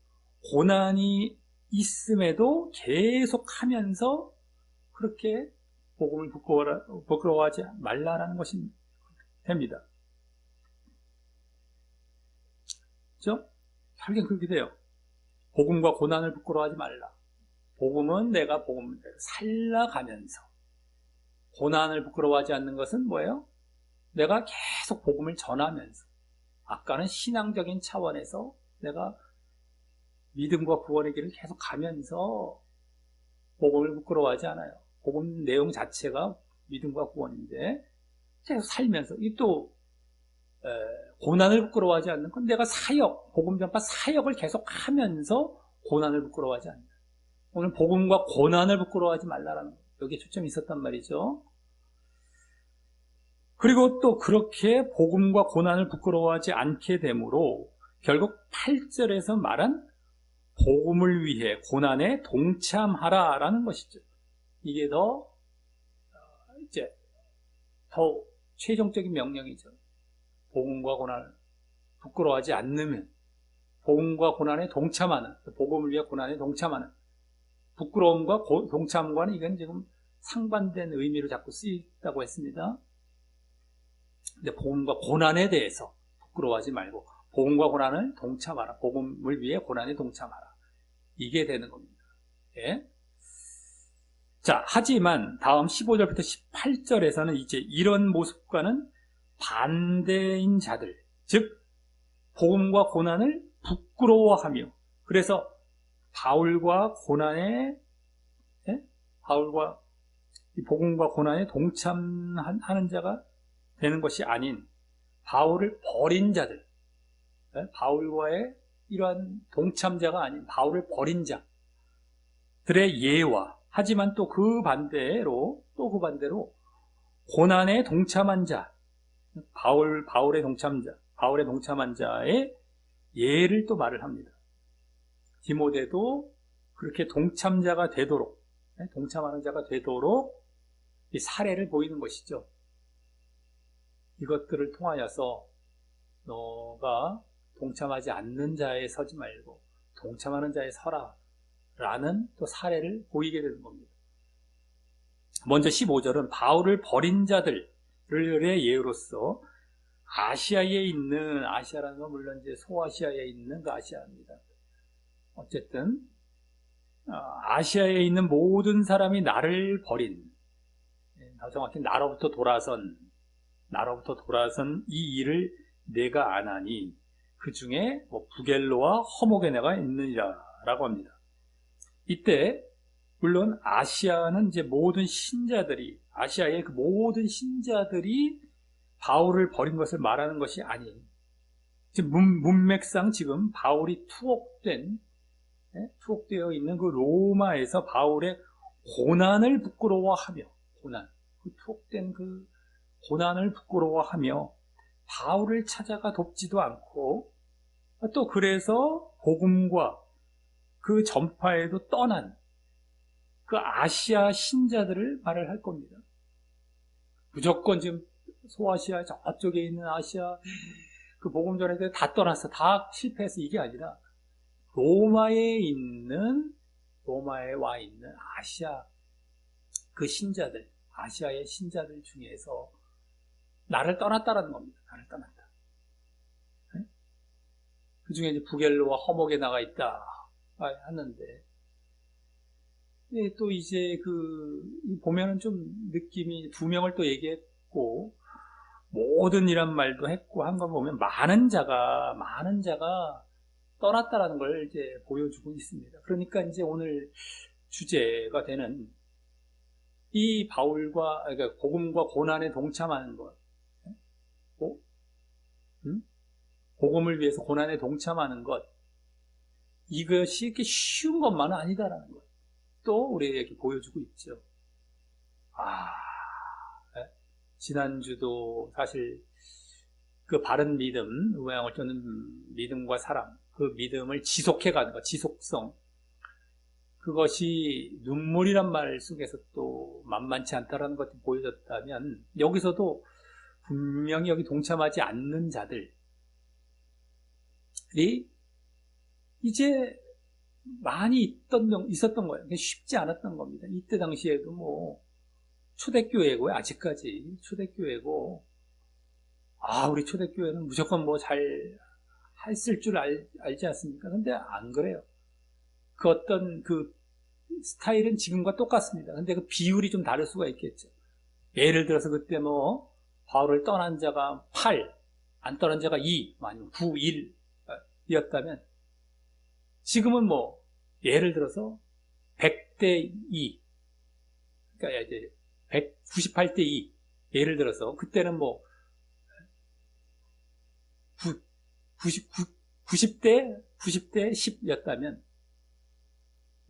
Speaker 1: 고난이 있음에도 계속하면서 그렇게 복음을 부끄러워하지 말라라는 것이 됩니다. 그죠? 결국엔 그렇게 돼요. 복음과 고난을 부끄러워하지 말라. 복음은 내가 복음을 살라가면서, 고난을 부끄러워하지 않는 것은 뭐예요? 내가 계속 복음을 전하면서, 아까는 신앙적인 차원에서 내가 믿음과 구원의 길을 계속 가면서 복음을 부끄러워하지 않아요. 복음 내용 자체가 믿음과 구원인데 계속 살면서, 이 또 고난을 부끄러워하지 않는 건 내가 사역, 복음 전파 사역을 계속 하면서 고난을 부끄러워하지 않는다. 오늘 복음과 고난을 부끄러워하지 말라라는 거, 여기에 초점이 있었단 말이죠. 그리고 또 그렇게 복음과 고난을 부끄러워하지 않게 되므로 결국 8절에서 말한 복음을 위해 고난에 동참하라라는 것이죠. 이게 더 최종적인 명령이죠. 복음과 고난을 부끄러워하지 않으면, 복음과 고난에 동참하는, 복음을 위해 고난에 동참하는, 부끄러움과 동참과는 이건 지금 상반된 의미로 자꾸 쓰인다고 했습니다. 근데 복음과 고난에 대해서 부끄러워하지 말고 복음과 고난을 동참하라. 복음을 위해 고난에 동참하라. 이게 되는 겁니다. 예? 자, 하지만 다음 15절부터 18절에서는 이제 이런 모습과는 반대인 자들, 즉 복음과 고난을 부끄러워하며, 그래서 바울과 이 복음과 고난에 동참하는 자가 되는 것이 아닌 바울을 버린 자들, 바울과의 이러한 동참자가 아닌 바울을 버린 자들의 예와, 하지만 또 그 반대로 고난에 동참한 자, 바울의 동참한 자의 예를 또 말을 합니다. 디모데도 그렇게 동참자가 되도록, 동참하는 자가 되도록 이 사례를 보이는 것이죠. 이것들을 통하여서 너가 동참하지 않는 자에 서지 말고 동참하는 자에 서라 라는 또 사례를 보이게 되는 겁니다. 먼저 15절은 바울을 버린 자들의 예로서 아시아에 있는, 아시아라는 건 물론 이제 소아시아에 있는 그 아시아입니다. 어쨌든 아시아에 있는 모든 사람이 나를 버린, 더 정확히 나로부터 돌아선 이 일을 내가 안 하니 그 중에 부겔로와 허모게네가 있느니라 라고 합니다. 이때 물론 아시아는 이제 모든 신자들이, 아시아의 그 모든 신자들이 바울을 버린 것을 말하는 것이 아닌, 지금 문맥상 지금 바울이 투옥되어 있는 그 로마에서 바울의 고난을 부끄러워하며, 그 투옥된 그 고난을 부끄러워하며 바울을 찾아가 돕지도 않고, 또 그래서 복음과 그 전파에도 떠난 그 아시아 신자들을 말을 할 겁니다. 무조건 지금 소아시아 저쪽에 있는 아시아 그 복음 전에 다 떠났어, 다 실패해서, 이게 아니라 로마에 와 있는 아시아 그 신자들, 아시아의 신자들 중에서 나를 떠났다라는 겁니다. 나를 떠났다. 그 중에 이제 부겔로와 허목에나가 있다 하는데, 또 이제 보면은 좀 느낌이, 두 명을 또 얘기했고 모든이란 말도 했고 한 거 보면 많은 자가 떠났다라는 걸 이제 보여주고 있습니다. 그러니까 이제 오늘 주제가 되는 이 바울과, 그러니까 복음과 고난에 동참하는 것, 복음을 위해서 고난에 동참하는 것, 이것이 이렇게 쉬운 것만은 아니다라는 것, 또 우리에게 보여주고 있죠. 지난주도 사실 그 바른 믿음, 우양을 쫓는 믿음과 사랑, 그 믿음을 지속해가는 것, 지속성, 그것이 눈물이란 말 속에서 또 만만치 않다라는 것이 보여졌다면, 여기서도 분명히 여기 동참하지 않는 자들이 이제 많이 있었던 거예요. 쉽지 않았던 겁니다. 이때 당시에도 초대교회고, 아직까지 초대교회고, 우리 초대교회는 무조건 잘 했을 줄 알지 않습니까? 근데 안 그래요. 그 어떤 그 스타일은 지금과 똑같습니다. 근데 그 비율이 좀 다를 수가 있겠죠. 예를 들어서 그때 뭐 바울을 떠난 자가 8, 안 떠난 자가 2, 아니면 9, 1이었다면 지금은 뭐 예를 들어서 100대 2, 그러니까 이제 198대 2, 예를 들어서 그때는 뭐 90대 10였다면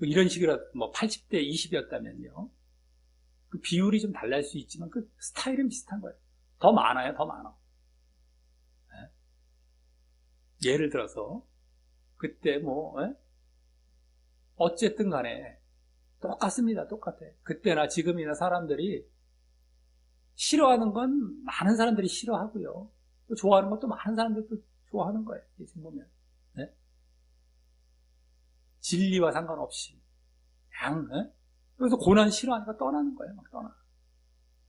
Speaker 1: 뭐 이런 식으로 뭐 80대 20이었다면요. 그 비율이 좀 달라질 수 있지만 그 스타일은 비슷한 거예요. 더 많아요, 더 많아. 예를 들어서 그때 뭐 어쨌든 간에 똑같습니다. 똑같아. 그때나 지금이나 사람들이 싫어하는 건 많은 사람들이 싫어하고요. 또 좋아하는 것도 많은 사람들도 좋아하는 거예요. 지금 보면. 네? 진리와 상관없이. 그냥, 그래서 고난 싫어하니까 떠나는 거예요. 막 떠나.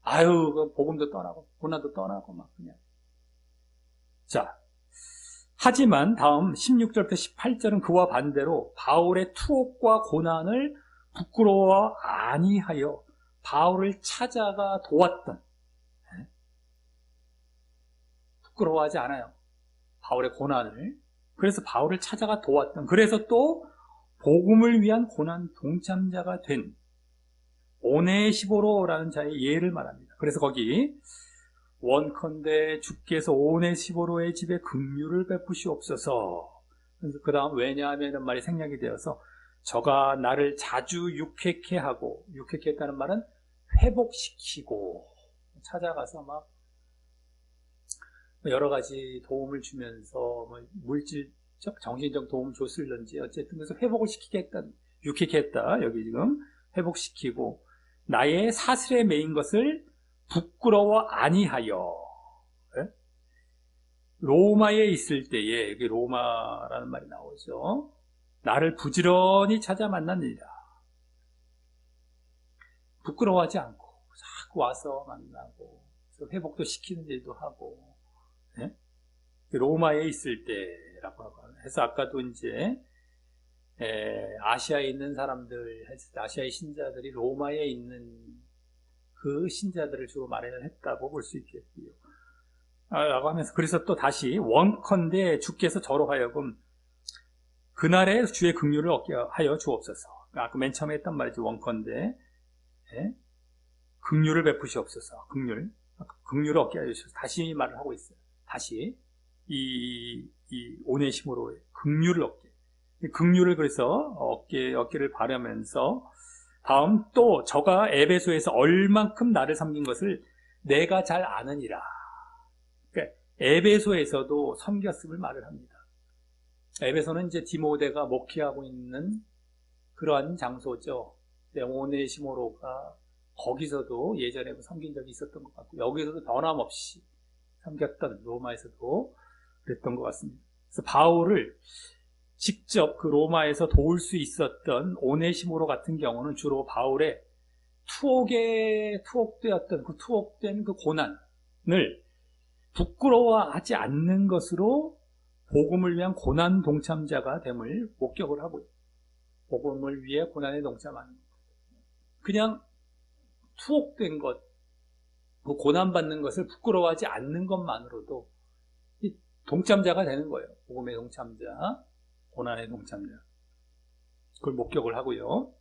Speaker 1: 아유, 그 복음도 떠나고, 고난도 떠나고, 막 그냥. 자. 하지만 다음 16절부터 18절은 그와 반대로 바울의 투옥과 고난을 부끄러워 아니하여 바울을 찾아가 도왔던, 부끄러워하지 않아요. 바울의 고난을. 그래서 바울을 찾아가 도왔던, 그래서 또 복음을 위한 고난 동참자가 된 오네시보로라는 자의 예를 말합니다. 그래서 거기 원컨대 주께서 오네시보로의 집에 긍휼을 베푸시옵소서. 그래서 그 다음 왜냐하면 말이 생략이 되어서 저가 나를 자주 유쾌케 하고, 유쾌케 했다는 말은 회복시키고, 찾아가서 막 여러 가지 도움을 주면서 뭐 물질적, 정신적 도움을 줬을런지 어쨌든 그래서 회복을 시키게 했다, 유쾌케 했다. 여기 지금 회복시키고 나의 사슬에 매인 것을 부끄러워 아니하여. 로마에 있을 때에, 여기 로마라는 말이 나오죠. 나를 부지런히 찾아 만났느니라. 부끄러워하지 않고 자꾸 와서 만나고 회복도 시키는 일도 하고. 네? 로마에 있을 때라고 하고 해서 아까도 이제 아시아에 있는 사람들, 아시아의 신자들이 로마에 있는 그 신자들을 주로 말을 했다고 볼 수 있겠고요. 라고 하면서 그래서 또 다시 원컨대 주께서 저로 하여금 그날에 주의 긍휼을 얻게 하여 주옵소서. 아까 맨 처음에 했단 말이죠. 원컨대 긍휼을 베푸시옵소서. 긍휼을 얻게 하여 주옵소서. 다시 말을 하고 있어요. 다시 이 오네시모로의 긍휼을 얻게. 긍휼을 그래서 얻기를 바라면서 다음 또 저가 에베소에서 얼만큼 나를 섬긴 것을 내가 잘 아느니라. 그러니까 에베소에서도 섬겼음을 말을 합니다. 에베소는 이제 디모데가 목회하고 있는 그러한 장소죠. 오네시모로가 거기서도 예전에 섬긴 적이 있었던 것 같고 여기서도 변함없이 섬겼던, 로마에서도 그랬던 것 같습니다. 그래서 바울을 직접 그 로마에서 도울 수 있었던 오네시모로 같은 경우는 주로 바울의 투옥되었던 그 투옥된 그 고난을 부끄러워하지 않는 것으로 복음을 위한 고난 동참자가 됨을 목격을 하고요. 복음을 위해 고난에 동참하는 것. 그냥 투옥된 것, 그 고난받는 것을 부끄러워하지 않는 것만으로도 동참자가 되는 거예요. 복음의 동참자, 고난의 동참자. 그걸 목격을 하고요.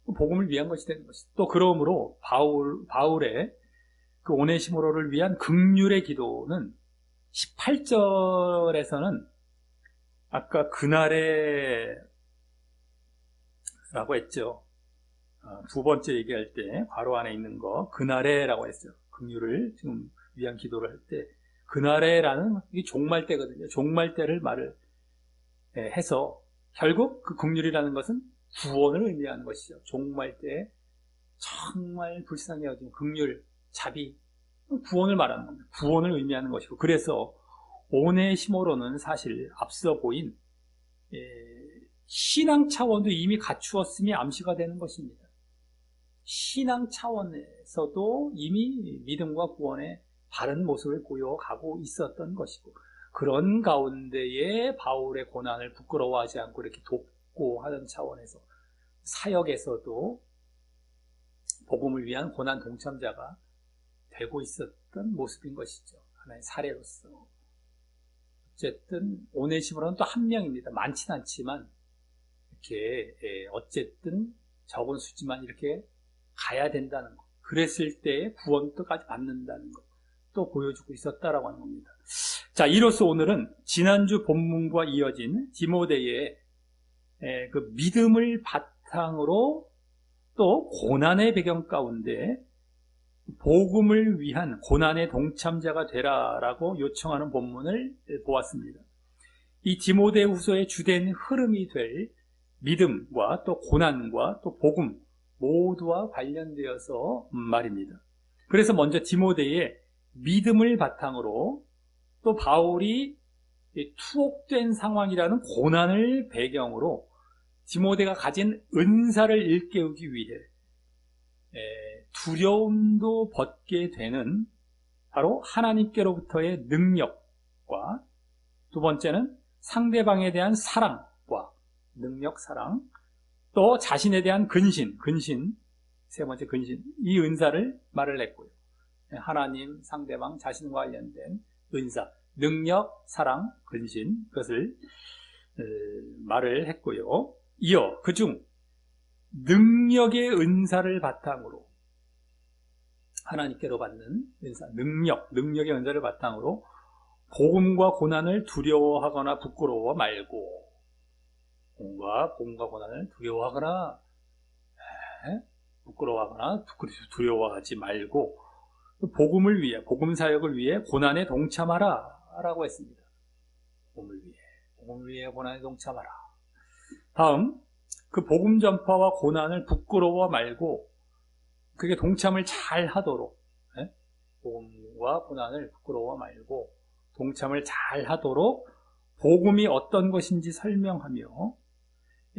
Speaker 1: 복음을 위한 것이 되는 것이죠. 또 그러므로 바울의 그 오네시모로를 위한 긍휼의 기도는 18절에서는 아까 그날에 라고 했죠. 두 번째 얘기할 때 괄호 안에 있는 거 그날에라고 했어요. 긍휼을 지금 위한 기도를 할 때 그날에라는 이 종말 때거든요. 종말 때를 말을 해서 결국 그 긍휼이라는 것은 구원을 의미하는 것이죠. 종말 때 정말 불쌍히 여긴 긍휼, 자비, 구원을 말하는 겁니다. 구원을 의미하는 것이고 그래서 오네시모로는 사실 앞서 보인 신앙 차원도 이미 갖추었음이 암시가 되는 것입니다. 신앙 차원에서도 이미 믿음과 구원의 바른 모습을 보여가고 있었던 것이고 그런 가운데에 바울의 고난을 부끄러워하지 않고 이렇게 돕고 하는 차원에서 사역에서도 복음을 위한 고난 동참자가 되고 있었던 모습인 것이죠. 하나의 사례로서. 어쨌든 오네시모로는 또 한 명입니다. 많진 않지만 이렇게 어쨌든 적은 수지만 이렇게 가야 된다는 것, 그랬을 때 구원도까지 받는다는 것 또 보여주고 있었다라고 하는 겁니다. 자, 이로써 오늘은 지난주 본문과 이어진 디모데의 그 믿음을 바탕으로 또 고난의 배경 가운데 복음을 위한 고난의 동참자가 되라라고 요청하는 본문을 보았습니다. 이 디모데후서의 주된 흐름이 될 믿음과 또 고난과 또 복음 모두와 관련되어서 말입니다. 그래서 먼저 디모데의 믿음을 바탕으로 또 바울이 투옥된 상황이라는 고난을 배경으로 디모데가 가진 은사를 일깨우기 위해 두려움도 벗게 되는 바로 하나님께로부터의 능력과 두 번째는 상대방에 대한 사랑과 능력, 사랑, 또 자신에 대한 근신, 세 번째 근신, 이 은사를 말을 했고요. 하나님, 상대방, 자신과 관련된 은사, 능력, 사랑, 근신, 그것을 말을 했고요. 이어 그중 능력의 은사를 바탕으로 하나님께로 받는 은사, 능력의 은사를 바탕으로 복음과 고난을 두려워하거나 부끄러워 말고, 복음과 고난을 두려워하거나 부끄러워하거나 두려워하지 말고 복음을 위해, 복음 사역을 위해 고난에 동참하라 라고 했습니다. 복음을 위해 고난에 동참하라. 다음, 그 복음 전파와 고난을 부끄러워 말고 그게 동참을 잘 하도록, 복음과 고난을 부끄러워 말고 동참을 잘 하도록 복음이 어떤 것인지 설명하며,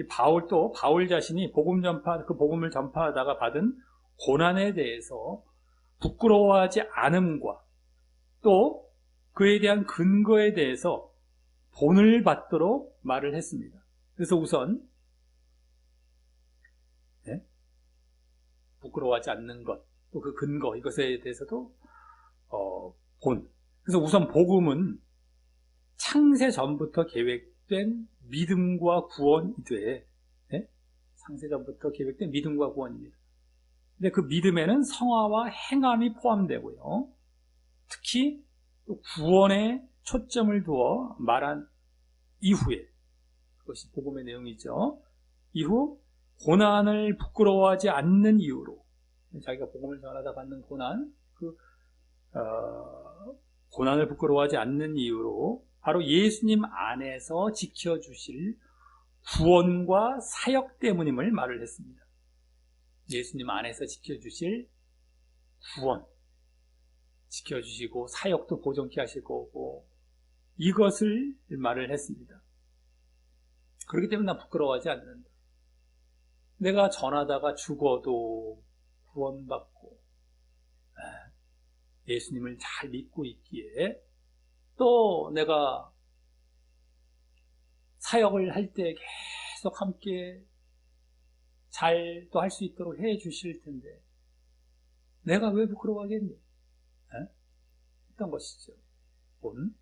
Speaker 1: 바울 자신이 그 복음을 전파하다가 받은 고난에 대해서 부끄러워하지 않음과 또 그에 대한 근거에 대해서 본을 받도록 말을 했습니다. 그래서 우선 부끄러워하지 않는 것, 또 그 근거, 이것에 대해서도 본. 그래서 우선 복음은 창세 전부터 계획된 믿음과 구원이되, 창세 전부터 계획된 믿음과 구원입니다. 근데 그 믿음에는 성화와 행함이 포함되고요. 특히 또 구원에 초점을 두어 말한 이후에, 그것이 복음의 내용이죠. 이후 고난을 부끄러워하지 않는 이유로, 자기가 복음을 전하다 받는 고난, 고난을 부끄러워하지 않는 이유로 바로 예수님 안에서 지켜주실 구원과 사역 때문임을 말을 했습니다. 예수님 안에서 지켜주실 구원, 지켜주시고 사역도 보존케 하실 거고, 이것을 말을 했습니다. 그렇기 때문에 난 부끄러워하지 않는다. 내가 전하다가 죽어도 구원받고 예수님을 잘 믿고 있기에, 또 내가 사역을 할 때 계속 함께 잘 또 할 수 있도록 해 주실 텐데 내가 왜 부끄러워하겠니? 했던 것이죠. 본.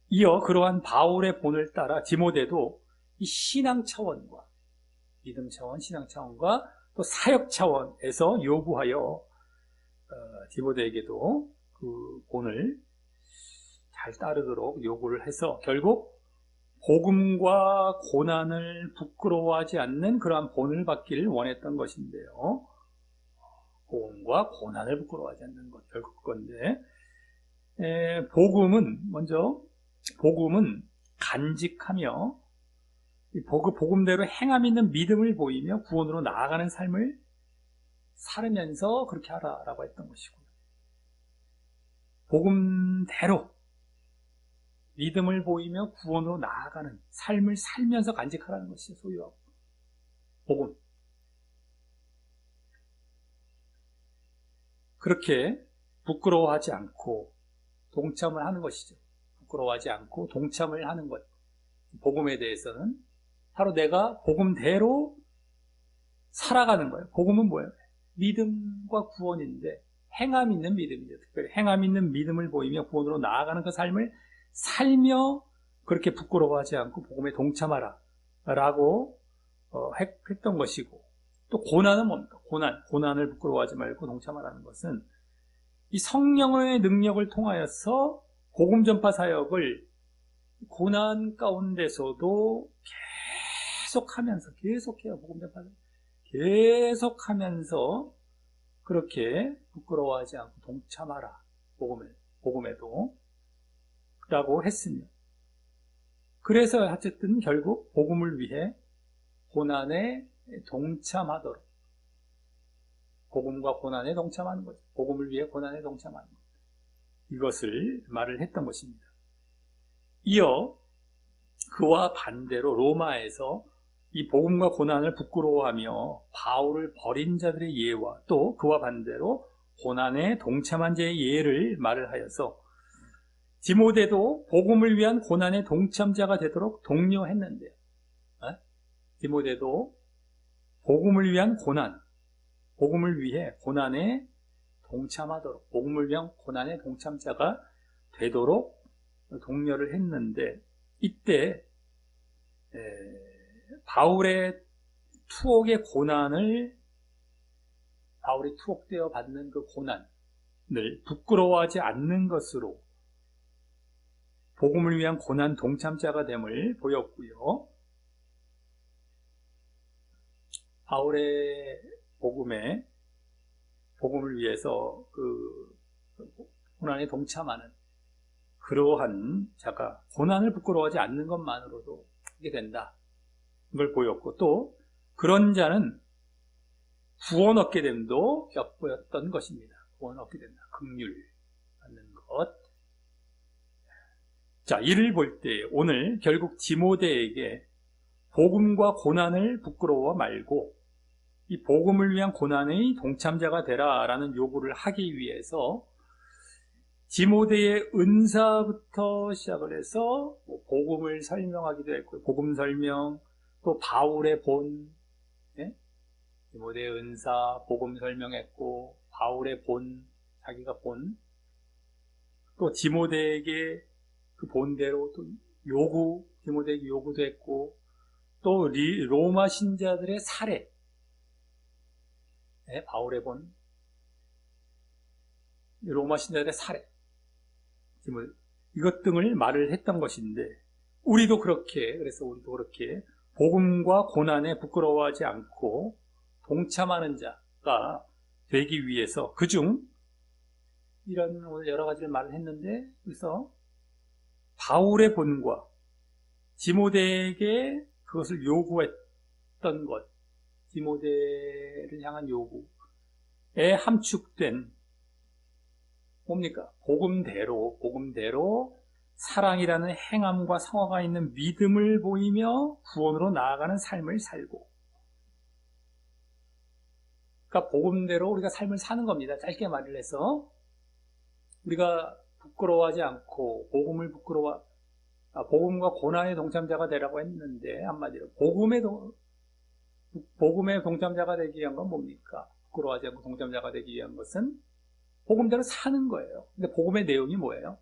Speaker 1: 이어 그러한 바울의 본을 따라 디모데도 이 신앙 차원과 믿음 차원, 신앙 차원과 또 사역 차원에서 요구하여 디모데에게도 그 본을 잘 따르도록 요구를 해서 결국 복음과 고난을 부끄러워하지 않는 그러한 본을 받기를 원했던 것인데요. 복음과 고난을 부끄러워하지 않는 것, 결국 그건데, 복음은 간직하며 복음대로 행함 있는 믿음을 보이며 구원으로 나아가는 삶을 살으면서 그렇게 하라라고 했던 것이고요. 복음대로 믿음을 보이며 구원으로 나아가는 삶을 살면서 간직하라는 것이 소유하고, 복음. 그렇게 부끄러워하지 않고 동참을 하는 것이죠. 부끄러워하지 않고 동참을 하는 것. 복음에 대해서는 바로 내가 복음대로 살아가는 거예요. 복음은 뭐예요? 믿음과 구원인데 행함 있는 믿음이죠. 특별히 행함 있는 믿음을 보이며 구원으로 나아가는 그 삶을 살며 그렇게 부끄러워하지 않고 복음에 동참하라 라고 했던 것이고, 또 고난은 뭡니까? 고난을 부끄러워하지 말고 동참하라는 것은 이 성령의 능력을 통하여서 복음 전파 사역을 고난 가운데서도 계속해요. 복음 전파 사역 계속하면서 그렇게 부끄러워하지 않고 동참하라. 복음에도 라고 했으며, 그래서 어쨌든 결국 복음을 위해 고난에 동참하도록, 복음과 고난에 동참하는 거죠. 복음을 위해 고난에 동참하는 것, 이것을 말을 했던 것입니다. 이어 그와 반대로 로마에서 이 복음과 고난을 부끄러워하며 바울을 버린 자들의 예와 또 그와 반대로 고난에 동참한 자의 예를 말을 하여서 디모데도 복음을 위한 고난의 동참자가 되도록 독려했는데요. 디모데도 복음을 위한 복음을 위해 고난에 동참하도록, 복음을 위한 고난의 동참자가 되도록 독려를 했는데, 이때 바울의 바울이 투옥되어 받는 그 고난을 부끄러워하지 않는 것으로 복음을 위한 고난 동참자가 됨을 보였고요. 바울의 복음을 위해서 그 고난에 동참하는 그러한 자가 고난을 부끄러워하지 않는 것만으로도 하게 된다, 이걸 보였고, 또 그런 자는 구원 얻게 됨도 엿보였던 것입니다. 구원 얻게 된다, 긍휼 받는 것. 자, 이를 볼 때 오늘 결국 디모데에게 복음과 고난을 부끄러워 말고 이 복음을 위한 고난의 동참자가 되라라는 요구를 하기 위해서 디모데의 은사부터 시작을 해서 복음을 설명하기도 했고, 복음 설명, 또 바울의 본, 디모데의 은사, 복음 설명했고, 바울의 본, 자기가 본, 또 디모데에게 그 본대로 또 디모데에게 요구도 했고, 또 로마 신자들의 사례, 바울의 본, 로마 신자들의 사례, 이것 등을 말을 했던 것인데, 그래서 우리도 그렇게 복음과 고난에 부끄러워하지 않고 동참하는 자가 되기 위해서, 그중 이런 오늘 여러 가지를 말을 했는데, 그래서 바울의 본과 디모데에게 그것을 요구했던 것, 디모데를 향한 요구에 함축된 뭡니까? 복음대로 사랑이라는 행함과 성화가 있는 믿음을 보이며 구원으로 나아가는 삶을 살고, 그러니까 복음대로 우리가 삶을 사는 겁니다. 짧게 말을 해서 우리가 부끄러워하지 않고 복음과 고난의 동참자가 되라고 했는데, 한마디로 복음의 동참자가 되기 위한 건 뭡니까? 부끄러워하지 않고 동참자가 되기 위한 것은 복음대로 사는 거예요. 근데 복음의 내용이 뭐예요?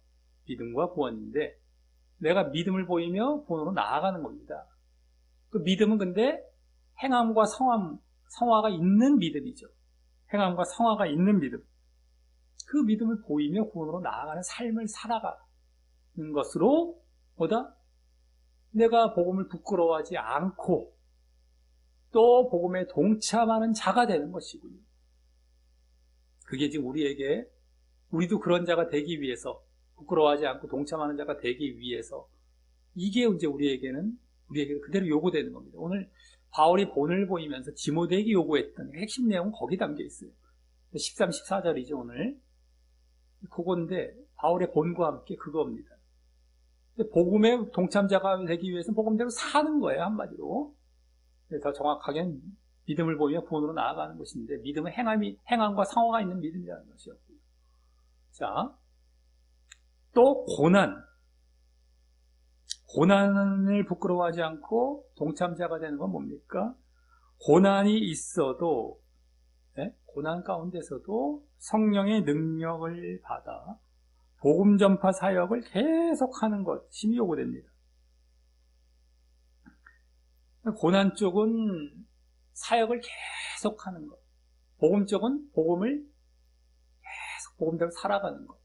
Speaker 1: 믿음과 구원인데, 내가 믿음을 보이며 구원으로 나아가는 겁니다. 그 믿음은 근데 행함과 성화가 있는 믿음이죠. 행함과 성화가 있는 믿음. 그 믿음을 보이며 구원으로 나아가는 삶을 살아가는 것으로 내가 복음을 부끄러워하지 않고 또 복음에 동참하는 자가 되는 것이고요. 그게 지금 우리도 그런 자가 되기 위해서, 부끄러워하지 않고 동참하는 자가 되기 위해서, 이게 이제 우리에게 그대로 요구되는 겁니다. 오늘 바울이 본을 보이면서 디모데에게 요구했던 핵심 내용은 거기 담겨 있어요. 13, 14절이죠, 오늘. 그건데, 바울의 본과 함께 그겁니다. 복음의 동참자가 되기 위해서는 복음대로 사는 거예요, 한마디로. 더 정확하게는 믿음을 보이며 구원으로 나아가는 것인데, 믿음은 행함과 성화가 있는 믿음이라는 것이었고요. 자, 또 고난. 고난을 부끄러워하지 않고 동참자가 되는 건 뭡니까? 고난이 있어도, 고난 가운데서도 성령의 능력을 받아 복음 전파 사역을 계속하는 것이 요구됩니다. 고난 쪽은 사역을 계속하는 것, 복음 쪽은 복음을 계속 복음대로 살아가는 것,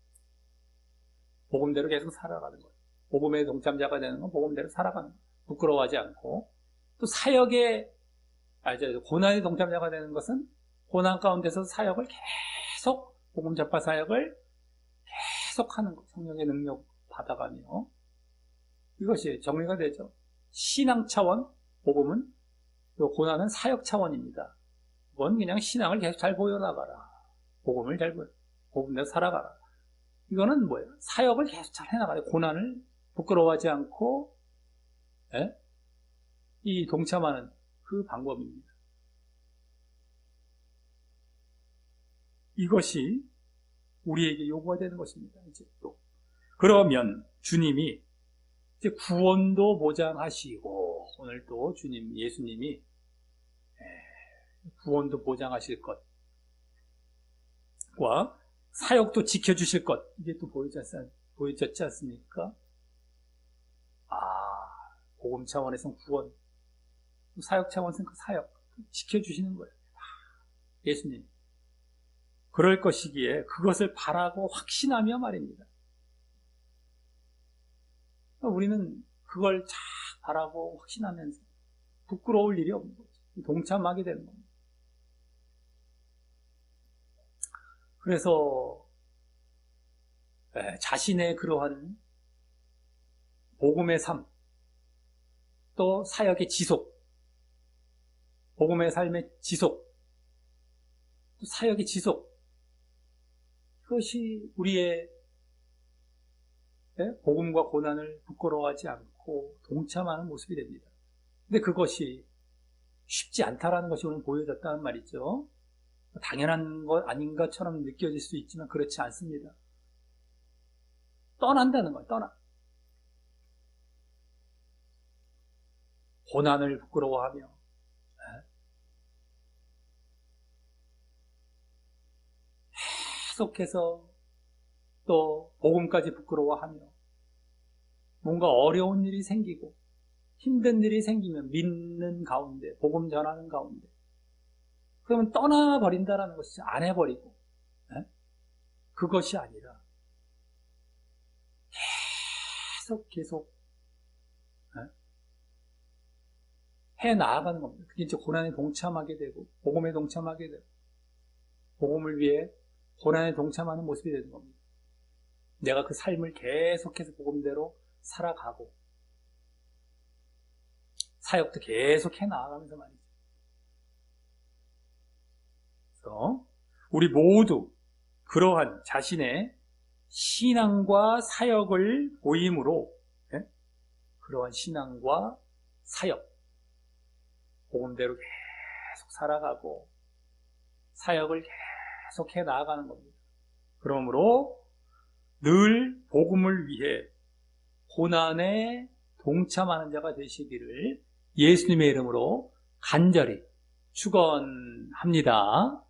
Speaker 1: 복음대로 계속 살아가는 것, 복음의 동참자가 되는 건 복음대로 살아가는 것, 부끄러워하지 않고, 또 사역에 고난의 동참자가 되는 것은 고난 가운데서 사역을 계속 복음 전파 사역을 계속하는 것, 성령의 능력 받아가며, 이것이 정리가 되죠. 신앙 차원, 복음은, 또 고난은 사역 차원입니다. 그건 그냥 신앙을 계속 잘 보여나가라, 복음을 잘 보여, 복음대로 살아가라. 이거는 뭐예요? 사역을 계속 잘 해나가요. 고난을 부끄러워하지 않고, 이 동참하는 그 방법입니다. 이것이 우리에게 요구가 되는 것입니다. 이제 또 그러면 주님이 이제 구원도 보장하시고, 오늘 또 예수님이 구원도 보장하실 것과 사역도 지켜주실 것, 이게 또 보여졌지 않습니까? 복음 차원에서는 구원, 사역 차원에서는 그 사역 지켜주시는 거예요. 예수님. 그럴 것이기에 그것을 바라고 확신하며 말입니다. 우리는 그걸 잘 바라고 확신하면서 부끄러울 일이 없는 거죠. 동참하게 되는 겁니다. 그래서 자신의 그러한 복음의 삶, 또 사역의 지속, 복음의 삶의 지속, 또 사역의 지속, 그것이 우리의 복음과 고난을 부끄러워하지 않고 동참하는 모습이 됩니다. 근데 그것이 쉽지 않다라는 것이 오늘 보여졌다는 말이죠. 당연한 것 아닌 것처럼 느껴질 수 있지만 그렇지 않습니다. 떠난다는 거예요. 고난을 부끄러워하며 계속해서 또 복음까지 부끄러워하며 뭔가 어려운 일이 생기고 힘든 일이 생기면 믿는 가운데, 복음 전하는 가운데, 그러면 떠나버린다라는 것이죠. 안 해버리고. 그것이 아니라 계속 해 나아가는 겁니다. 그게 이제 고난에 동참하게 되고, 복음에 동참하게 되고, 복음을 위해 고난에 동참하는 모습이 되는 겁니다. 내가 그 삶을 계속해서 복음대로 살아가고, 사역도 계속 해 나아가면서 말이죠. 그래서 우리 모두 그러한 자신의 신앙과 사역을 보임으로, 그러한 신앙과 사역, 복음대로 계속 살아가고 사역을 계속 해 나아가는 겁니다. 그러므로 늘 복음을 위해 고난에 동참하는 자가 되시기를 예수님의 이름으로 간절히 축원합니다.